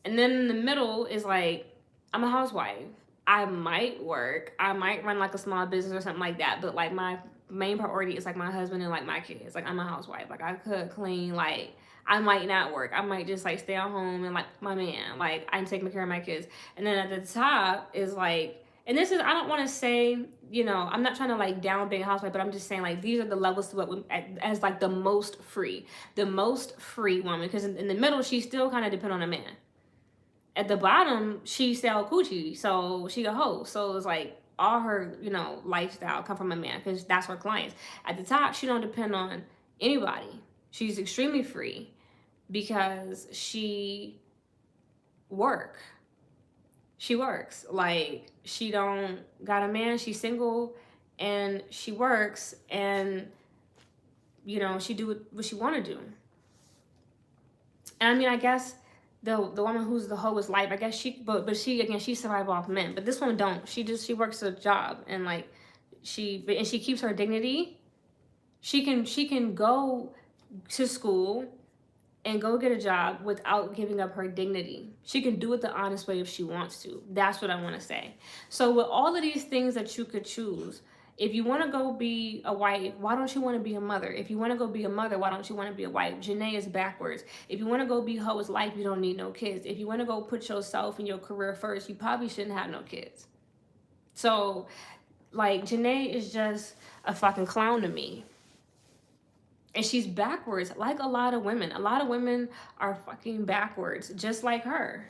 And then in the middle is like, I'm a housewife. I might work, I might run like a small business or something like that, but like my main priority is like my husband and like my kids. Like, I'm a housewife. Like, I cook, clean, like I might not work. I might just like stay at home and like my man. Like, I'm taking care of my kids. And then at the top is like, and this is, I don't want to say, you know, I'm not trying to like down being a housewife, but I'm just saying like these are the levels to what as like the most free woman. Because in the middle, she still kind of depend on a man. At the bottom, she sell coochie, so she a hoe. So it's like all her, you know, lifestyle come from a man because that's her clients. At the top, she don't depend on anybody. She's extremely free because she works. Like, she don't got a man. She's single, and she works, and you know, she do what she want to do. And I mean, I guess the woman who's the hoe is life. I guess but she again, she survives off men. But this one don't. She works a job, and like she keeps her dignity. She can go to school and go get a job without giving up her dignity. She can do it the honest way if she wants to. That's what I want to say. So with all of these things that you could choose, if you want to go be a wife, why don't you want to be a mother? If you want to go be a mother, why don't you want to be a wife? Janae is backwards. If you want to go be hoe's life, you don't need no kids. If you want to go put yourself and your career first, you probably shouldn't have no kids. So, like, Janae is just a fucking clown to me. And she's backwards, like a lot of women. A lot of women are fucking backwards, just like her.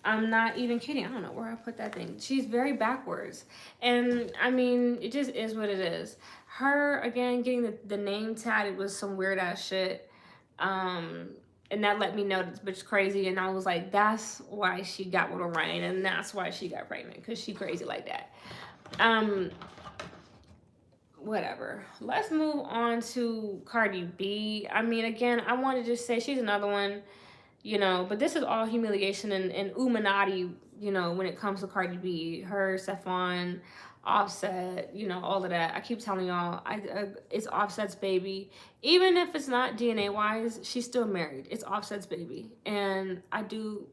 I'm not even kidding. I don't know where I put that thing. She's very backwards. And I mean, it just is what it is. Her, again, getting the name tatted was some weird ass shit. And that let me know this bitch crazy. And I was like, that's why she got with Orion. And that's why she got pregnant. Because she crazy like that. Whatever. Let's move on to Cardi B. I mean, again, I want to just say she's another one. You know, but this is all humiliation and Illuminati, you know, when it comes to Cardi B, her, Stefan, Offset, you know, all of that. I keep telling y'all, it's Offset's baby. Even if it's not DNA-wise, she's still married. It's Offset's baby. And I do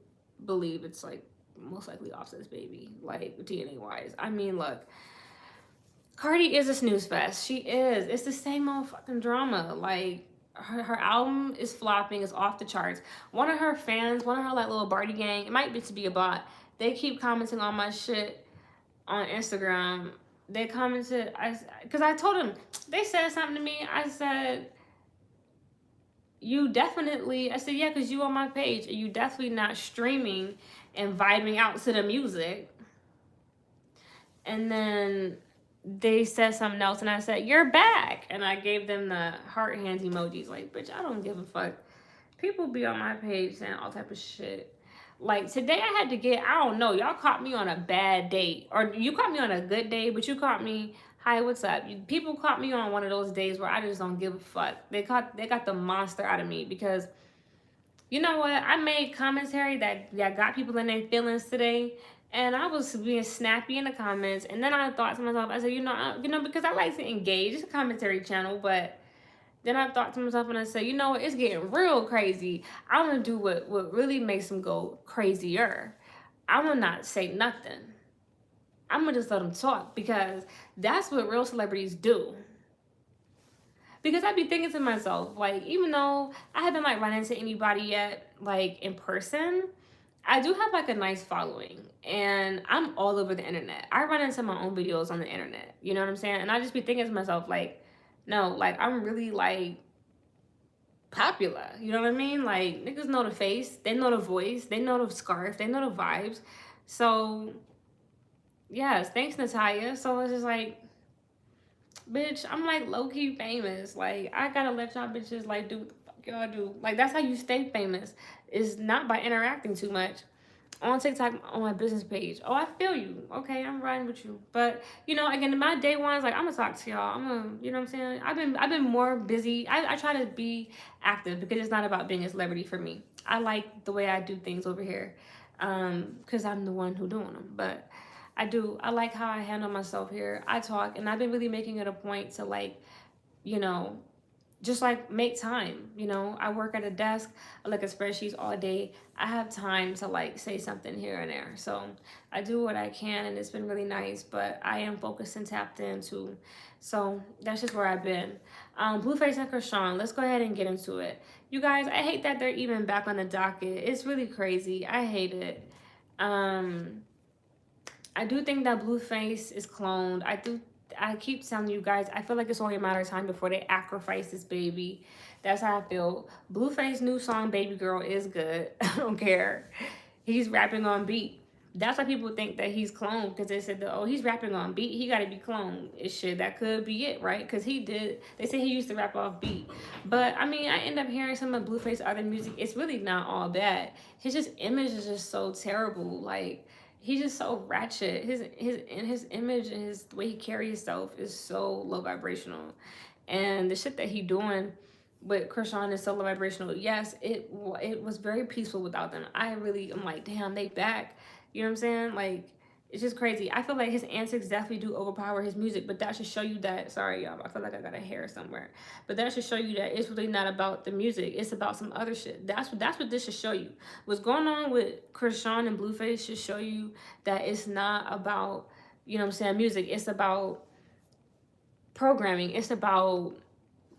believe it's, like, most likely Offset's baby, like, DNA-wise. I mean, look, Cardi is a snooze fest. She is. It's the same old fucking drama. Like, her album is flopping. It's off the charts. One of her fans, one of her like little Barty gang, it might be to be a bot. They keep commenting on my shit on Instagram. They commented, because I told them, they said something to me. I said, you definitely, I said, yeah, because you on my page, and you definitely not streaming and vibing out to the music. And then they said something else, and I said, you're back. And I gave them the heart hands emojis. Like, bitch, I don't give a fuck. People be on my page saying all type of shit. Like, today I had to get, I don't know, y'all caught me on a bad date. Or you caught me on a good day, but you caught me, hi, what's up? People caught me on one of those days where I just don't give a fuck. They got the monster out of me because, you know what? I made commentary that got people in their feelings today. And I was being snappy in the comments. And then I thought to myself, I said, because I like to engage. It's a commentary channel, but then I thought to myself and I said, you know what, it's getting real crazy. I'm gonna do what really makes them go crazier. I'm gonna not say nothing. I'm gonna just let them talk because that's what real celebrities do. Because I be thinking to myself, like, even though I haven't like run into anybody yet, like in person, I do have like a nice following and I'm all over the internet. I run into my own videos on the internet. You know what I'm saying? And I just be thinking to myself, like, no, like I'm really like popular. You know what I mean? Like niggas know the face, they know the voice, they know the scarf, they know the vibes. So yes, thanks Natalia. So it's just like, bitch, I'm like low-key famous. Like I gotta let y'all bitches like do what the fuck y'all do. Like that's how you stay famous. Is not by interacting too much. On TikTok, on my business page. Oh, I feel you. Okay, I'm riding with you. But you know, again, my day ones, like I'm gonna talk to y'all. You know what I'm saying? I've been more busy. I try to be active because it's not about being a celebrity for me. I like the way I do things over here, because I'm the one who doing them. But I like how I handle myself here. I talk, and I've been really making it a point to like, you know, just like make time. You know, I work at a desk, I look at spreadsheets all day. I have time to like say something here and there. So I do what I can and it's been really nice, but I am focused and tapped in too. So that's just where I've been. Blueface and Krishan, let's go ahead and get into it. You guys, I hate that they're even back on the docket. It's really crazy. I hate it. I do think that Blueface is cloned. I keep telling you guys, I feel like it's only a matter of time before they sacrifice this baby. That's how I feel. Blueface's new song, Baby Girl, is good. I don't care. He's rapping on beat. That's why people think that he's cloned, because they said, oh, he's rapping on beat. He got to be cloned. It should. That could be it, right? Because they say he used to rap off beat. But, I mean, I end up hearing some of Blueface's other music. It's really not all bad. His image is just so terrible. Like, he's just so ratchet. His image and the way he carries himself is so low vibrational. And the shit that he doing with Krishan is so low vibrational. Yes, it was very peaceful without them. I'm like, damn, they back. You know what I'm saying? Like, it's just crazy. I feel like his antics definitely do overpower his music, but that should show you that, sorry y'all, I feel like I got a hair somewhere. But that should show you that it's really not about the music. It's about some other shit. That's what this should show you. What's going on with Krishan and Blueface should show you that it's not about, you know what I'm saying, music. It's about programming. It's about,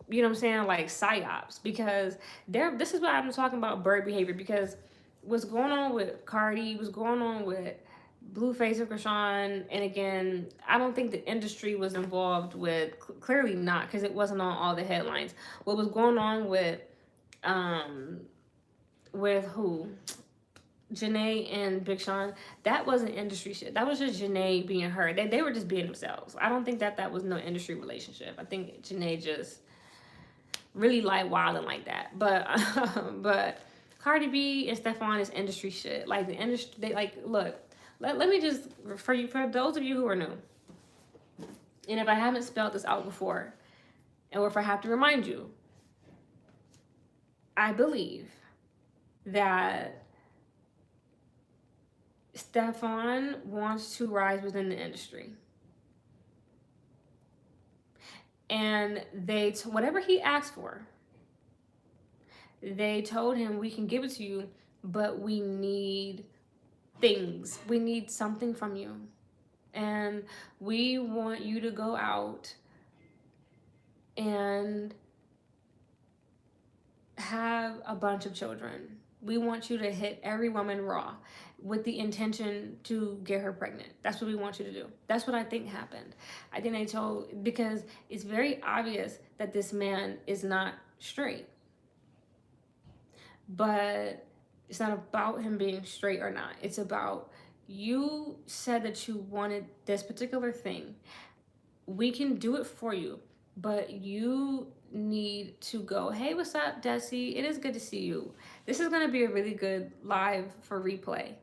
you know what I'm saying, like psyops. Because this is what I'm talking about, bird behavior. Because what's going on with Cardi, what's going on with Blueface and Krishan, and again, I don't think the industry was involved with, clearly not, because it wasn't on all the headlines. What was going on with who? Janae and Big Sean, that wasn't industry shit. That was just Janae being her. They were just being themselves. I don't think that was no industry relationship. I think Janae just really like wilding like that. But Cardi B and Stefan is industry shit. Like the industry, they like, look, let me just, for those of you who are new, and if I haven't spelled this out before, or if I have to remind you, I believe that Stefan wants to rise within the industry. And whatever he asked for, they told him, we can give it to you, but we need things. We need something from you. And we want you to go out and have a bunch of children. We want you to hit every woman raw with the intention to get her pregnant. That's what we want you to do. That's what I think happened. I think they told, because it's very obvious that this man is not straight. But it's not about him being straight or not. It's about, you said that you wanted this particular thing. We can do it for you, but you need to go, hey, what's up, Desi? It is good to see you. This is going to be a really good live for replay.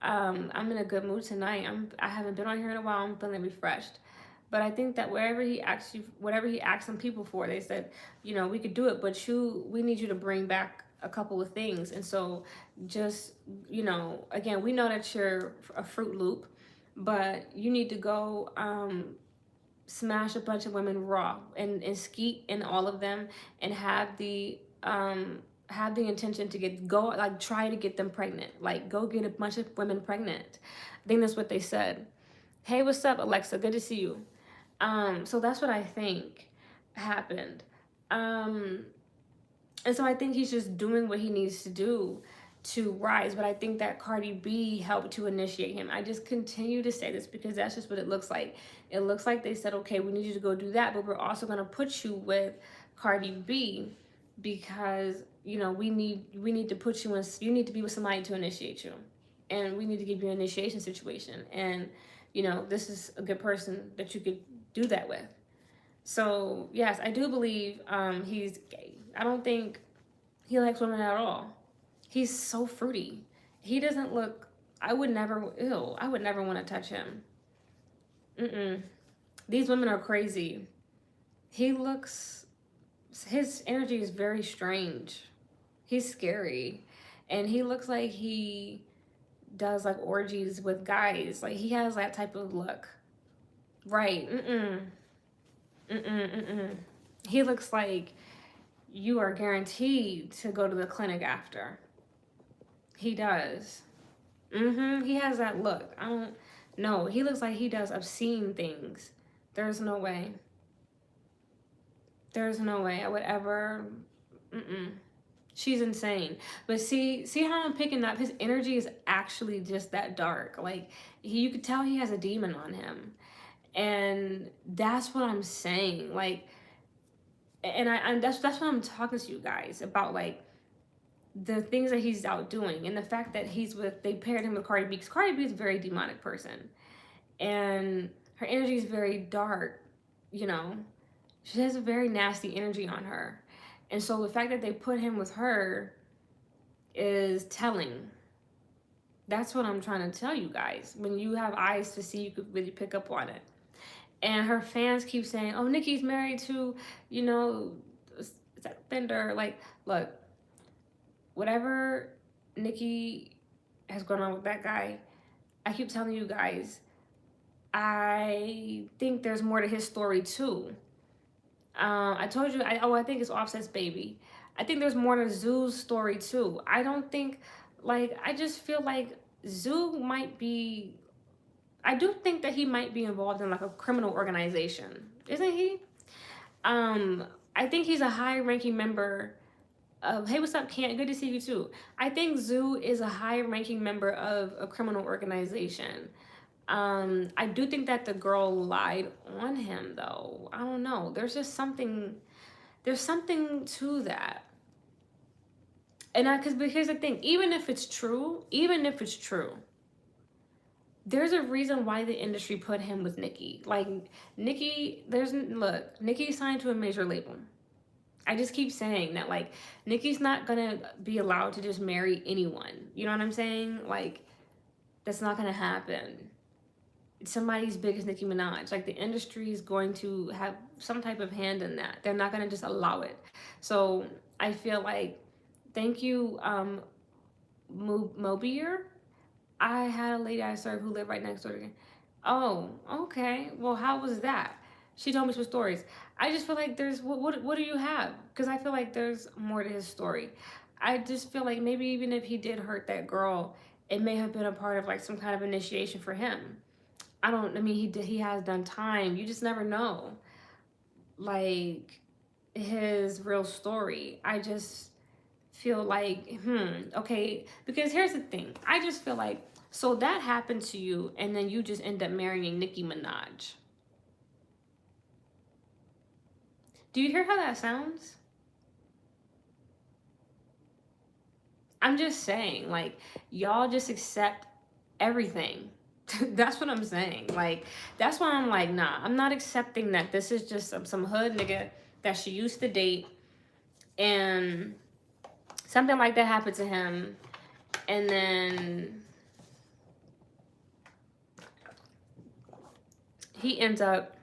I'm in a good mood tonight. I haven't been on here in a while. I'm feeling refreshed. But I think that whatever he asked some people for, they said, we could do it, but we need you to bring back a couple of things. And so just, again, we know that you're a Fruit Loop, but you need to go smash a bunch of women raw and skeet in all of them and have the intention to try to get them pregnant, like go get a bunch of women pregnant. I think that's what they said. Hey, what's up, Alexa? Good to see you. So that's what I think happened. And so I think he's just doing what he needs to do to rise. But I think that Cardi B helped to initiate him. I just continue to say this because that's just what it looks like. It looks like they said, okay, we need you to go do that, but we're also going to put you with Cardi B because, we need to put you in, you need to be with somebody to initiate you. And we need to give you an initiation situation. And, this is a good person that you could do that with. So, yes, I do believe he's gay. I don't think he likes women at all. He's so fruity. He doesn't look, I would never want to touch him. These women are crazy. His energy is very strange. He's scary. And he looks like he does like orgies with guys. Like he has that type of look. Right. He looks like you are guaranteed to go to the clinic after. He does. He has that look. I don't know. He looks like he does obscene things. There's no way. There's no way I would ever. She's insane. But see how I'm picking up? His energy is actually just that dark. Like you could tell he has a demon on him. And that's what I'm saying. Like, and that's what I'm talking to you guys about, like the things that he's out doing and the fact that they paired him with Cardi B, because Cardi B is a very demonic person and her energy is very dark. She has a very nasty energy on her. And so the fact that they put him with her is telling. That's what I'm trying to tell you guys. When you have eyes to see, you could really pick up on it. And her fans keep saying, oh, Nicki's married to, is that Fender? Like, look, whatever Nicki has gone on with that guy, I keep telling you guys, I think there's more to his story too. I told you, I think it's Offset's baby. I think there's more to Zoo's story too. I don't think, I just feel like Zoo might be, I do think that he might be involved in like a criminal organization, isn't he? I think he's a high-ranking member of, hey, what's up, Kent? Good to see you too. I think Zoo is a high-ranking member of a criminal organization. I do think that the girl lied on him though. I don't know. There's something to that. And but here's the thing, even if it's true, there's a reason why the industry put him with Nicki. Like Nicki, Nicki signed to a major label. I just keep saying that, like, Nicki's not gonna be allowed to just marry anyone. You know what I'm saying? Like, that's not gonna happen. Somebody as big as Nicki Minaj, like the industry is going to have some type of hand in that. They're not gonna just allow it. So I feel like, thank you, Mobier. I had a lady I served who lived right next door to me. Oh, okay. Well, how was that? She told me some stories. I just feel like there's, what do you have? Because I feel like there's more to his story. I just feel like maybe even if he did hurt that girl, it may have been a part of like some kind of initiation for him. I mean, he has done time. You just never know, like, his real story. I just feel like, okay, because here's the thing. I just feel like, so that happened to you, and then you just end up marrying Nicki Minaj. Do you hear how that sounds? I'm just saying, like, y'all just accept everything. That's what I'm saying. Like, that's why I'm like, nah, I'm not accepting that this is just some hood nigga that she used to date, and something like that happened to him, and then he ends up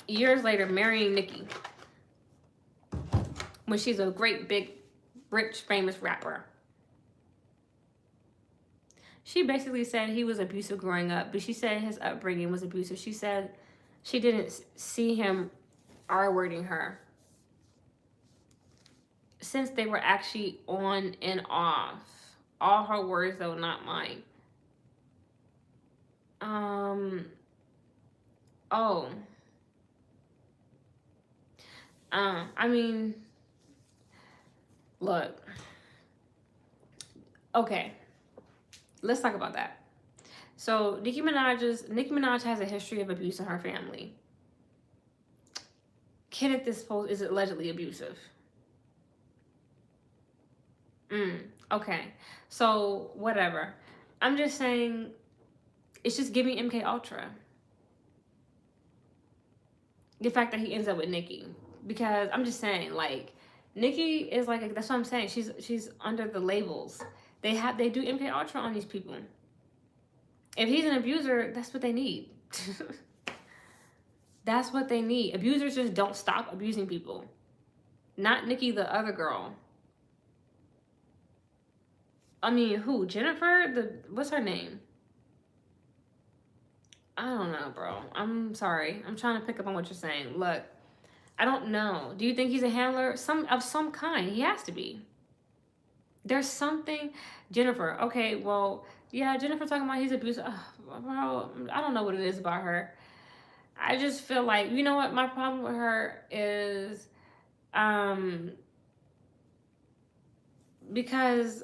years later marrying Nicki when she's a great, big, rich, famous rapper. She basically said he was abusive growing up, but she said his upbringing was abusive. She said she didn't see him R-wording her since they were actually on and off. All her words, though, not mine. Oh. I mean, look. Okay. Let's talk about that. So Nicki Minaj has a history of abuse in her family. Kenneth this post is allegedly abusive. Okay. So whatever. I'm just saying, it's just giving MK Ultra. The fact that he ends up with Nicki, because I'm just saying, like, Nicki is like, that's what I'm saying. She's under the labels. They do MK Ultra on these people. If he's an abuser, that's what they need. That's what they need. Abusers just don't stop abusing people. Not Nicki, the other girl. I mean, who? Jennifer? What's her name? I don't know, bro. I'm sorry. I'm trying to pick up on what you're saying. Look, I don't know. Do you think he's a handler? Of some kind. He has to be. There's something. Jennifer. Okay, well, yeah, Jennifer talking about he's abusive. Bro, I don't know what it is about her. I just feel like, you know what? My problem with her is, because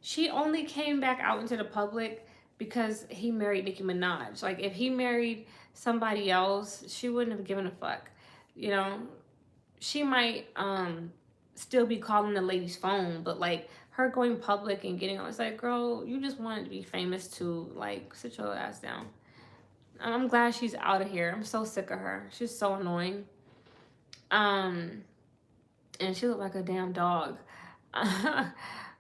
she only came back out into the public because he married Nicki Minaj. Like, if he married somebody else, she wouldn't have given a fuck. You know, she might still be calling the lady's phone, but like her going public and getting on, it's like, girl, you just wanted to be famous too. Like, sit your ass down. I'm glad she's out of here. I'm so sick of her. She's so annoying. And she looked like a damn dog.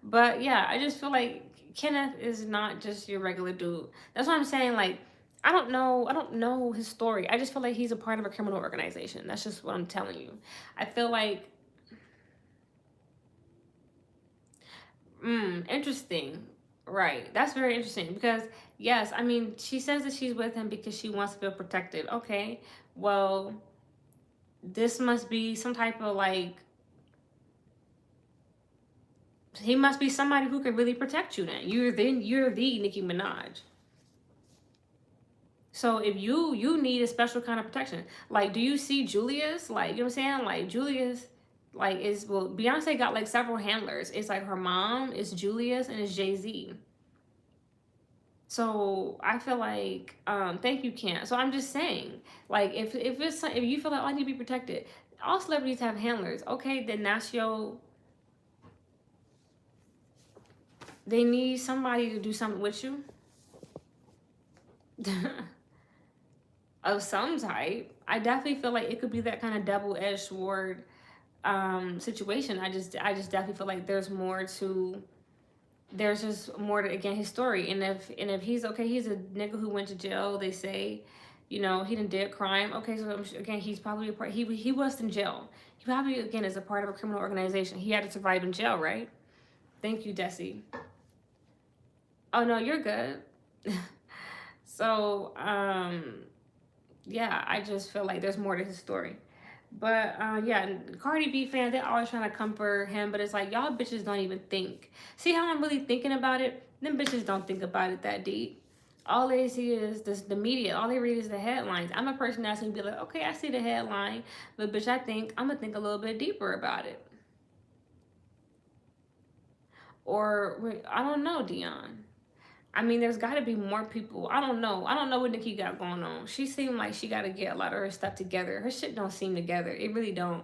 But yeah, I just feel like Kenneth is not just your regular dude. That's what I'm saying. Like, I don't know his story. I just feel like he's a part of a criminal organization. That's just what I'm telling you. I feel like, interesting. Right. That's very interesting because, yes, I mean, she says that she's with him because she wants to feel protected. Okay. Well, this must be some type of, like, he must be somebody who can really protect you then. You're the Nicki Minaj. So if you need a special kind of protection, like, do you see Julius? Like, you know what I'm saying? Like, Julius, like, Beyonce got like several handlers. It's like her mom, it's Julius, and it's Jay-Z. So I feel like, thank you, Ken. So I'm just saying, like, if you feel like, oh, I need to be protected, all celebrities have handlers. Okay, then that's your. They need somebody to do something with you. Of some type. I definitely feel like it could be that kind of double-edged sword situation. I just definitely feel like there's just more to, again, his story. And if he's okay, he's a nigga who went to jail, they say, you know, he didn't did crime. Okay, so again, he's probably a part, he was in jail. He probably, again, is a part of a criminal organization. He had to survive in jail, right? Thank you, Desi. Oh no, you're good. So, yeah, I just feel like there's more to his story. But yeah, Cardi B fans, they're always trying to comfort him, but it's like, y'all bitches don't even think. See how I'm really thinking about it? Them bitches don't think about it that deep. All they see is this, the media. All they read is the headlines. I'm a person that's gonna be like, okay, I see the headline, but bitch, I'm gonna think a little bit deeper about it. Or I don't know, Dion. I mean, there's got to be more people. I don't know. I don't know what Nikki got going on. She seemed like she got to get a lot of her stuff together. Her shit don't seem together. It really don't.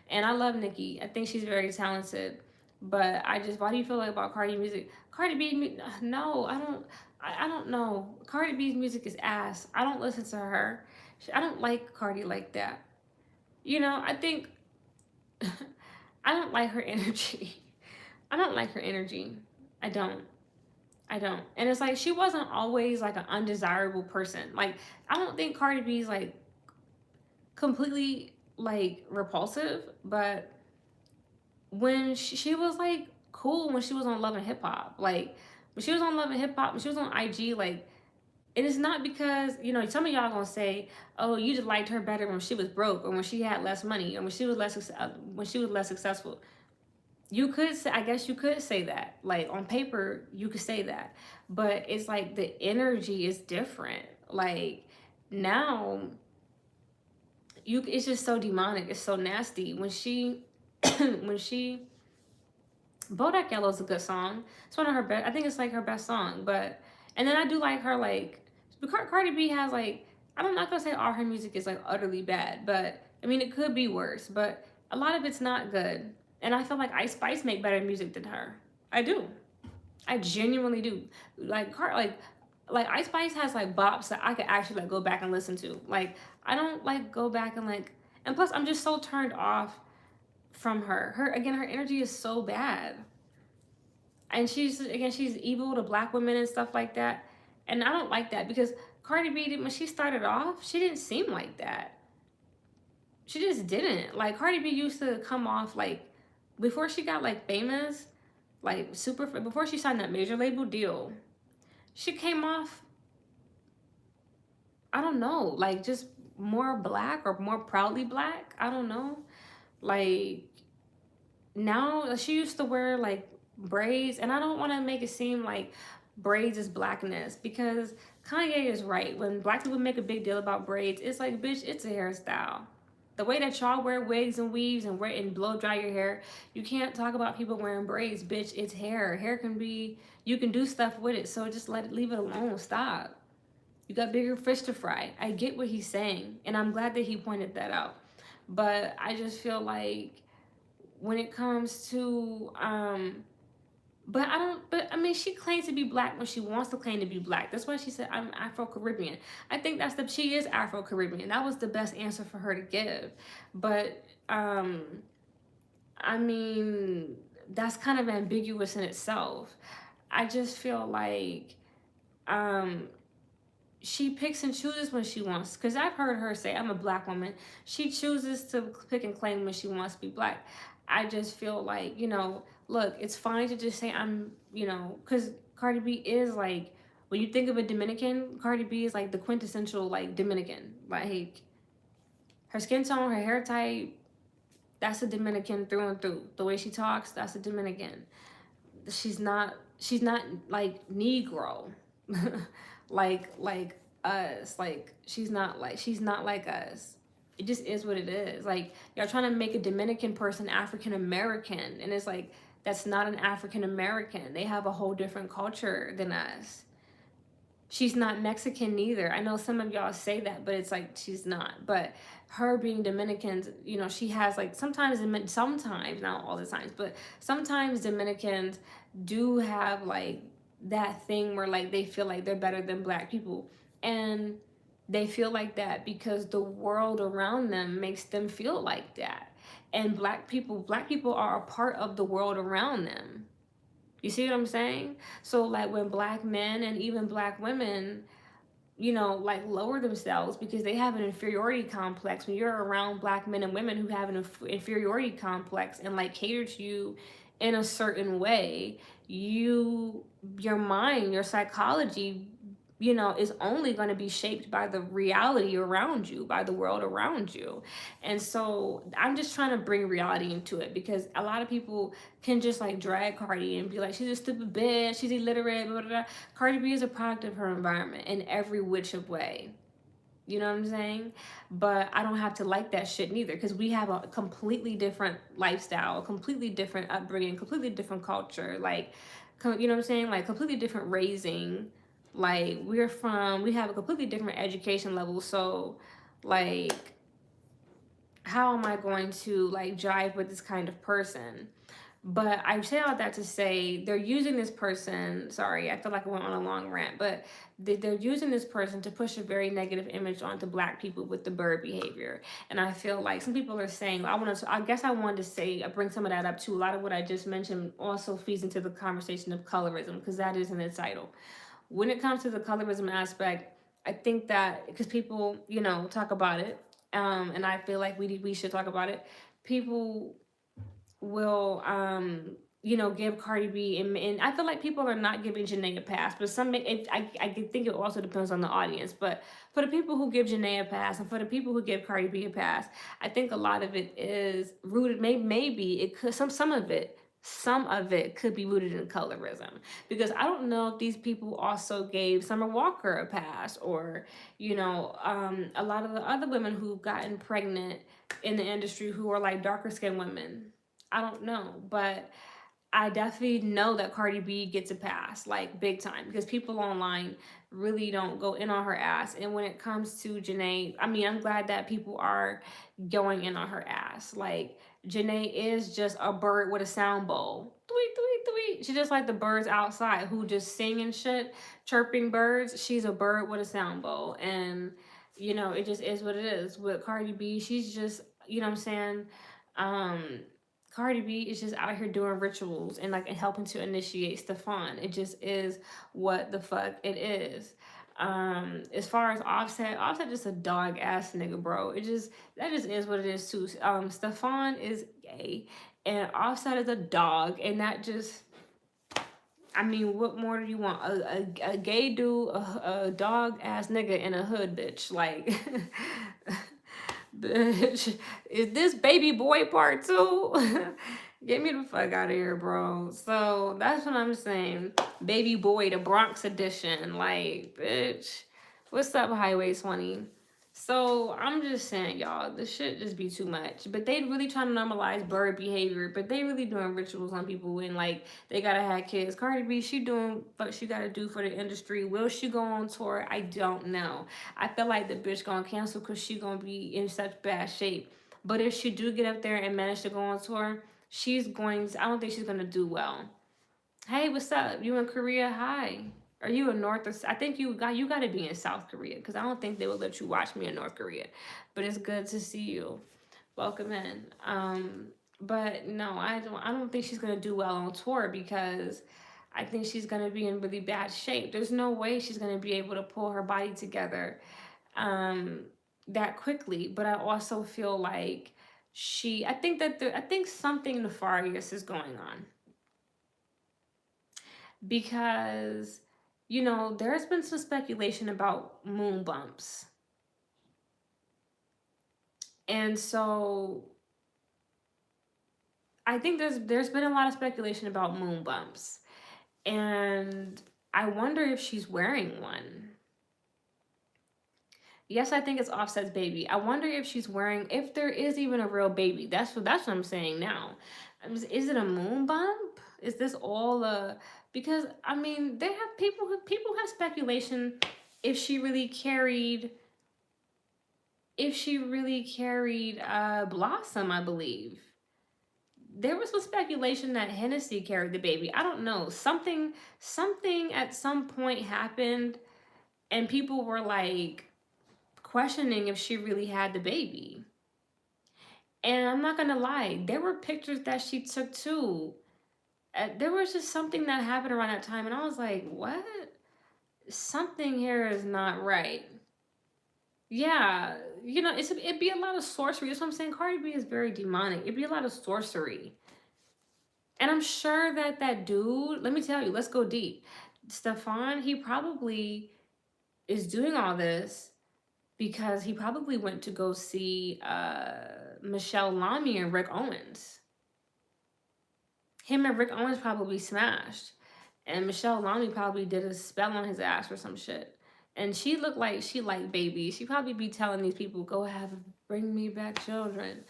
And I love Nikki. I think she's very talented. But why do you feel like about Cardi music? Cardi B, no, I don't. I don't know. Cardi B's music is ass. I don't listen to her. I don't like Cardi like that. You know, I think I don't like her energy. I don't like her energy. I don't. I don't. And it's like she wasn't always like an undesirable person. Like I don't think Cardi B's like completely like repulsive, but when she was like cool when she was on Love and Hip Hop. Like when she was on Love and Hip Hop, when she was on IG, like it is not because, you know, some of y'all gonna say, oh, you just liked her better when she was broke or when she had less money or when she was less successful. You could say, I guess you could say that. Like on paper, you could say that. But it's like the energy is different. Like now, it's just so demonic. It's so nasty. When she, when she, Bodak Yellow is a good song. It's one of her best. I think it's like her best song. But and then I do like her like, Cardi B has like, I'm not gonna say all her music is like utterly bad, but I mean it could be worse. But a lot of it's not good. And I feel like Ice Spice make better music than her. I do. I genuinely do. Like Ice Spice has like bops that I could actually like go back and listen to. Like I don't like go back and like, and plus I'm just so turned off from her. Her energy is so bad. And she's evil to black women and stuff like that. And I don't like that because Cardi B, when she started off, she didn't seem like that. She just didn't. Like Cardi B used to come off like before she got like famous, like super, before she signed that major label deal, she came off, I don't know, like just more black or more proudly black. I don't know. Like now she used to wear like braids, and I don't want to make it seem like braids is blackness because Kanye is right. When black people make a big deal about braids, it's like, bitch, it's a hairstyle. The way that y'all wear wigs and weaves and blow dry your hair, you can't talk about people wearing braids, bitch. It's hair. Hair can be, you can do stuff with it. So just leave it alone. Stop. You got bigger fish to fry. I get what he's saying, and I'm glad that he pointed that out. But I just feel like when it comes to but I mean, she claims to be black when she wants to claim to be black. That's why she said I'm Afro-Caribbean. I think she is Afro-Caribbean. That was the best answer for her to give. But I mean, that's kind of ambiguous in itself. I just feel like she picks and chooses when she wants. Because I've heard her say, I'm a black woman. She chooses to pick and claim when she wants to be black. I just feel like, you know, look, it's fine to just say I'm, you know, because Cardi B is like, when you think of a Dominican, Cardi B is like the quintessential like Dominican. Like her skin tone, her hair type, that's a Dominican through and through. The way she talks, that's a Dominican. She's not like Negro. like us. Like she's not like us. It just is what it is. Like y'all trying to make a Dominican person African American, and it's like that's not an African American. They have a whole different culture than us. She's not Mexican neither. I know some of y'all say that, but it's like she's not. But her being Dominicans, you know, she has like sometimes, not all the times, but sometimes Dominicans do have like that thing where like they feel like they're better than black people. And they feel like that because the world around them makes them feel like that. And black people are a part of the world around them. You see what I'm saying? So like when black men and even black women, you know, like lower themselves because they have an inferiority complex, when you're around black men and women who have an inferiority complex and like cater to you in a certain way, your mind, your psychology, is only going to be shaped by the reality around you, by the world around you. And so I'm just trying to bring reality into it, because a lot of people can just like drag Cardi and be like, she's a stupid bitch, she's illiterate, blah, blah, blah. Cardi B is a product of her environment in every which of way. You know what I'm saying? But I don't have to like that shit neither, because we have a completely different lifestyle, a completely different upbringing, completely different culture. Like, you know what I'm saying? Like, completely different raising. Like, we have a completely different education level. So, like, how am I going to like jive with this kind of person? But I say all that to say they're using this person. Sorry, I feel like I went on a long rant, but they're using this person to push a very negative image onto Black people with the bird behavior. And I feel like some people are saying, I guess I wanted to say, bring some of that up too. A lot of what I just mentioned also feeds into the conversation of colorism, because that is in its title. When it comes to the colorism aspect, I think that because people, talk about it, and I feel like we should talk about it. People will give Cardi B, and I feel like people are not giving Janae a pass, but I think it also depends on the audience. But for the people who give Janae a pass and for the people who give Cardi B a pass, I think a lot of it is rooted. Maybe it could some of it could be rooted in colorism, because I don't know if these people also gave Summer Walker a pass, or a lot of the other women who've gotten pregnant in the industry who are like darker skinned women. I don't know, but I definitely know that Cardi B gets a pass, like big time, because people online really don't go in on her ass. And when it comes to Janae, I mean, I'm glad that people are going in on her ass. Like, Janae is just a bird with a sound bowl. Tweet, tweet, tweet. She's just like the birds outside who just sing and shit, chirping birds. She's a bird with a sound bowl. And, it just is what it is. With Cardi B, she's just, you know what I'm saying? Um, Cardi B is just out here doing rituals and like helping to initiate Stefan. It just is what the fuck it is. As far as Offset just a dog ass nigga, bro. That just is what it is too. Stefan is gay and Offset is a dog, and that just, I mean, what more do you want? A gay dude, a dog ass nigga, and a hood bitch. Like, bitch, is this baby boy part two? Get me the fuck out of here, bro. So that's what I'm saying. Baby boy, the Bronx edition. Like, bitch, what's up, Highway 20? So I'm just saying, y'all, this shit just be too much. But they really trying to normalize bird behavior, but they really doing rituals on people, and like they gotta have kids. Cardi B, she doing what she gotta do for the industry. Will she go on tour? I don't know. I feel like the bitch gonna cancel because she gonna be in such bad shape. But if she do get up there and manage to go on tour, I don't think she's gonna do well. Hey, what's up? You in Korea? Hi. Are you in North or I think you got to be in South Korea, because I don't think they will let you watch me in North Korea. But it's good to see you. Welcome in. But no, I don't think she's gonna do well on tour, because I think she's gonna be in really bad shape. There's no way she's gonna be able to pull her body together that quickly. But I also feel like I think something nefarious is going on, because there's been some speculation about moon bumps. And so I think there's been a lot of speculation about moon bumps. And I wonder if she's wearing one. Yes, I think it's Offset's baby. I wonder if there is even a real baby. That's what I'm saying now. Is it a moon bump? Is this all because I mean, they have people have speculation if she really carried Blossom, I believe. There was some speculation that Hennessy carried the baby. I don't know. Something at some point happened, and people were like questioning if she really had the baby. And I'm not gonna lie, there were pictures that she took too. There was just something that happened around that time, and I was like, what? Something here is not right. Yeah, it'd be a lot of sorcery. That's what I'm saying. Cardi B is very demonic. It'd be a lot of sorcery. And I'm sure that dude, let me tell you, let's go deep. Stefan, he probably is doing all this because he probably went to go see Michelle Lamy and Rick Owens. Him and Rick Owens probably smashed. And Michelle Lamy probably did a spell on his ass or some shit. And she looked like she liked babies. She probably be telling these people, go bring me back children.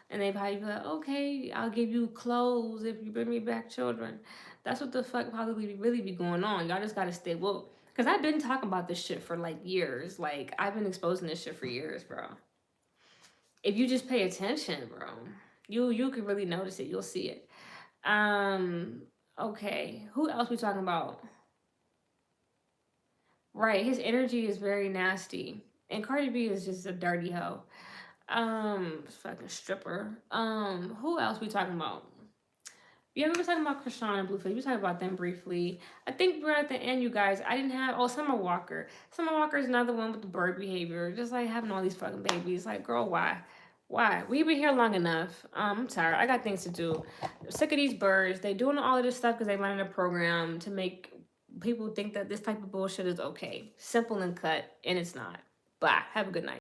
And they probably be like, okay, I'll give you clothes if you bring me back children. That's what the fuck probably really be going on. Y'all just gotta stay woke. Because I've been talking about this shit for like years. Like, I've been exposing this shit for years, bro. If you just pay attention, bro, you can really notice it. You'll see it. Okay. Who else we talking about? Right, his energy is very nasty. And Cardi B is just a dirty hoe. Fucking stripper. Who else we talking about? Yeah, we were talking about Krishan and Blueface. We talked about them briefly. I think we're at the end, you guys. I didn't have Summer Walker. Summer Walker is another one with the bird behavior. Just like having all these fucking babies. Like, girl, why? Why? We've been here long enough. I'm tired. I got things to do. I'm sick of these birds. They doing all of this stuff because they wanted a program to make people think that this type of bullshit is okay. Simple and cut, and it's not. Bye. Have a good night.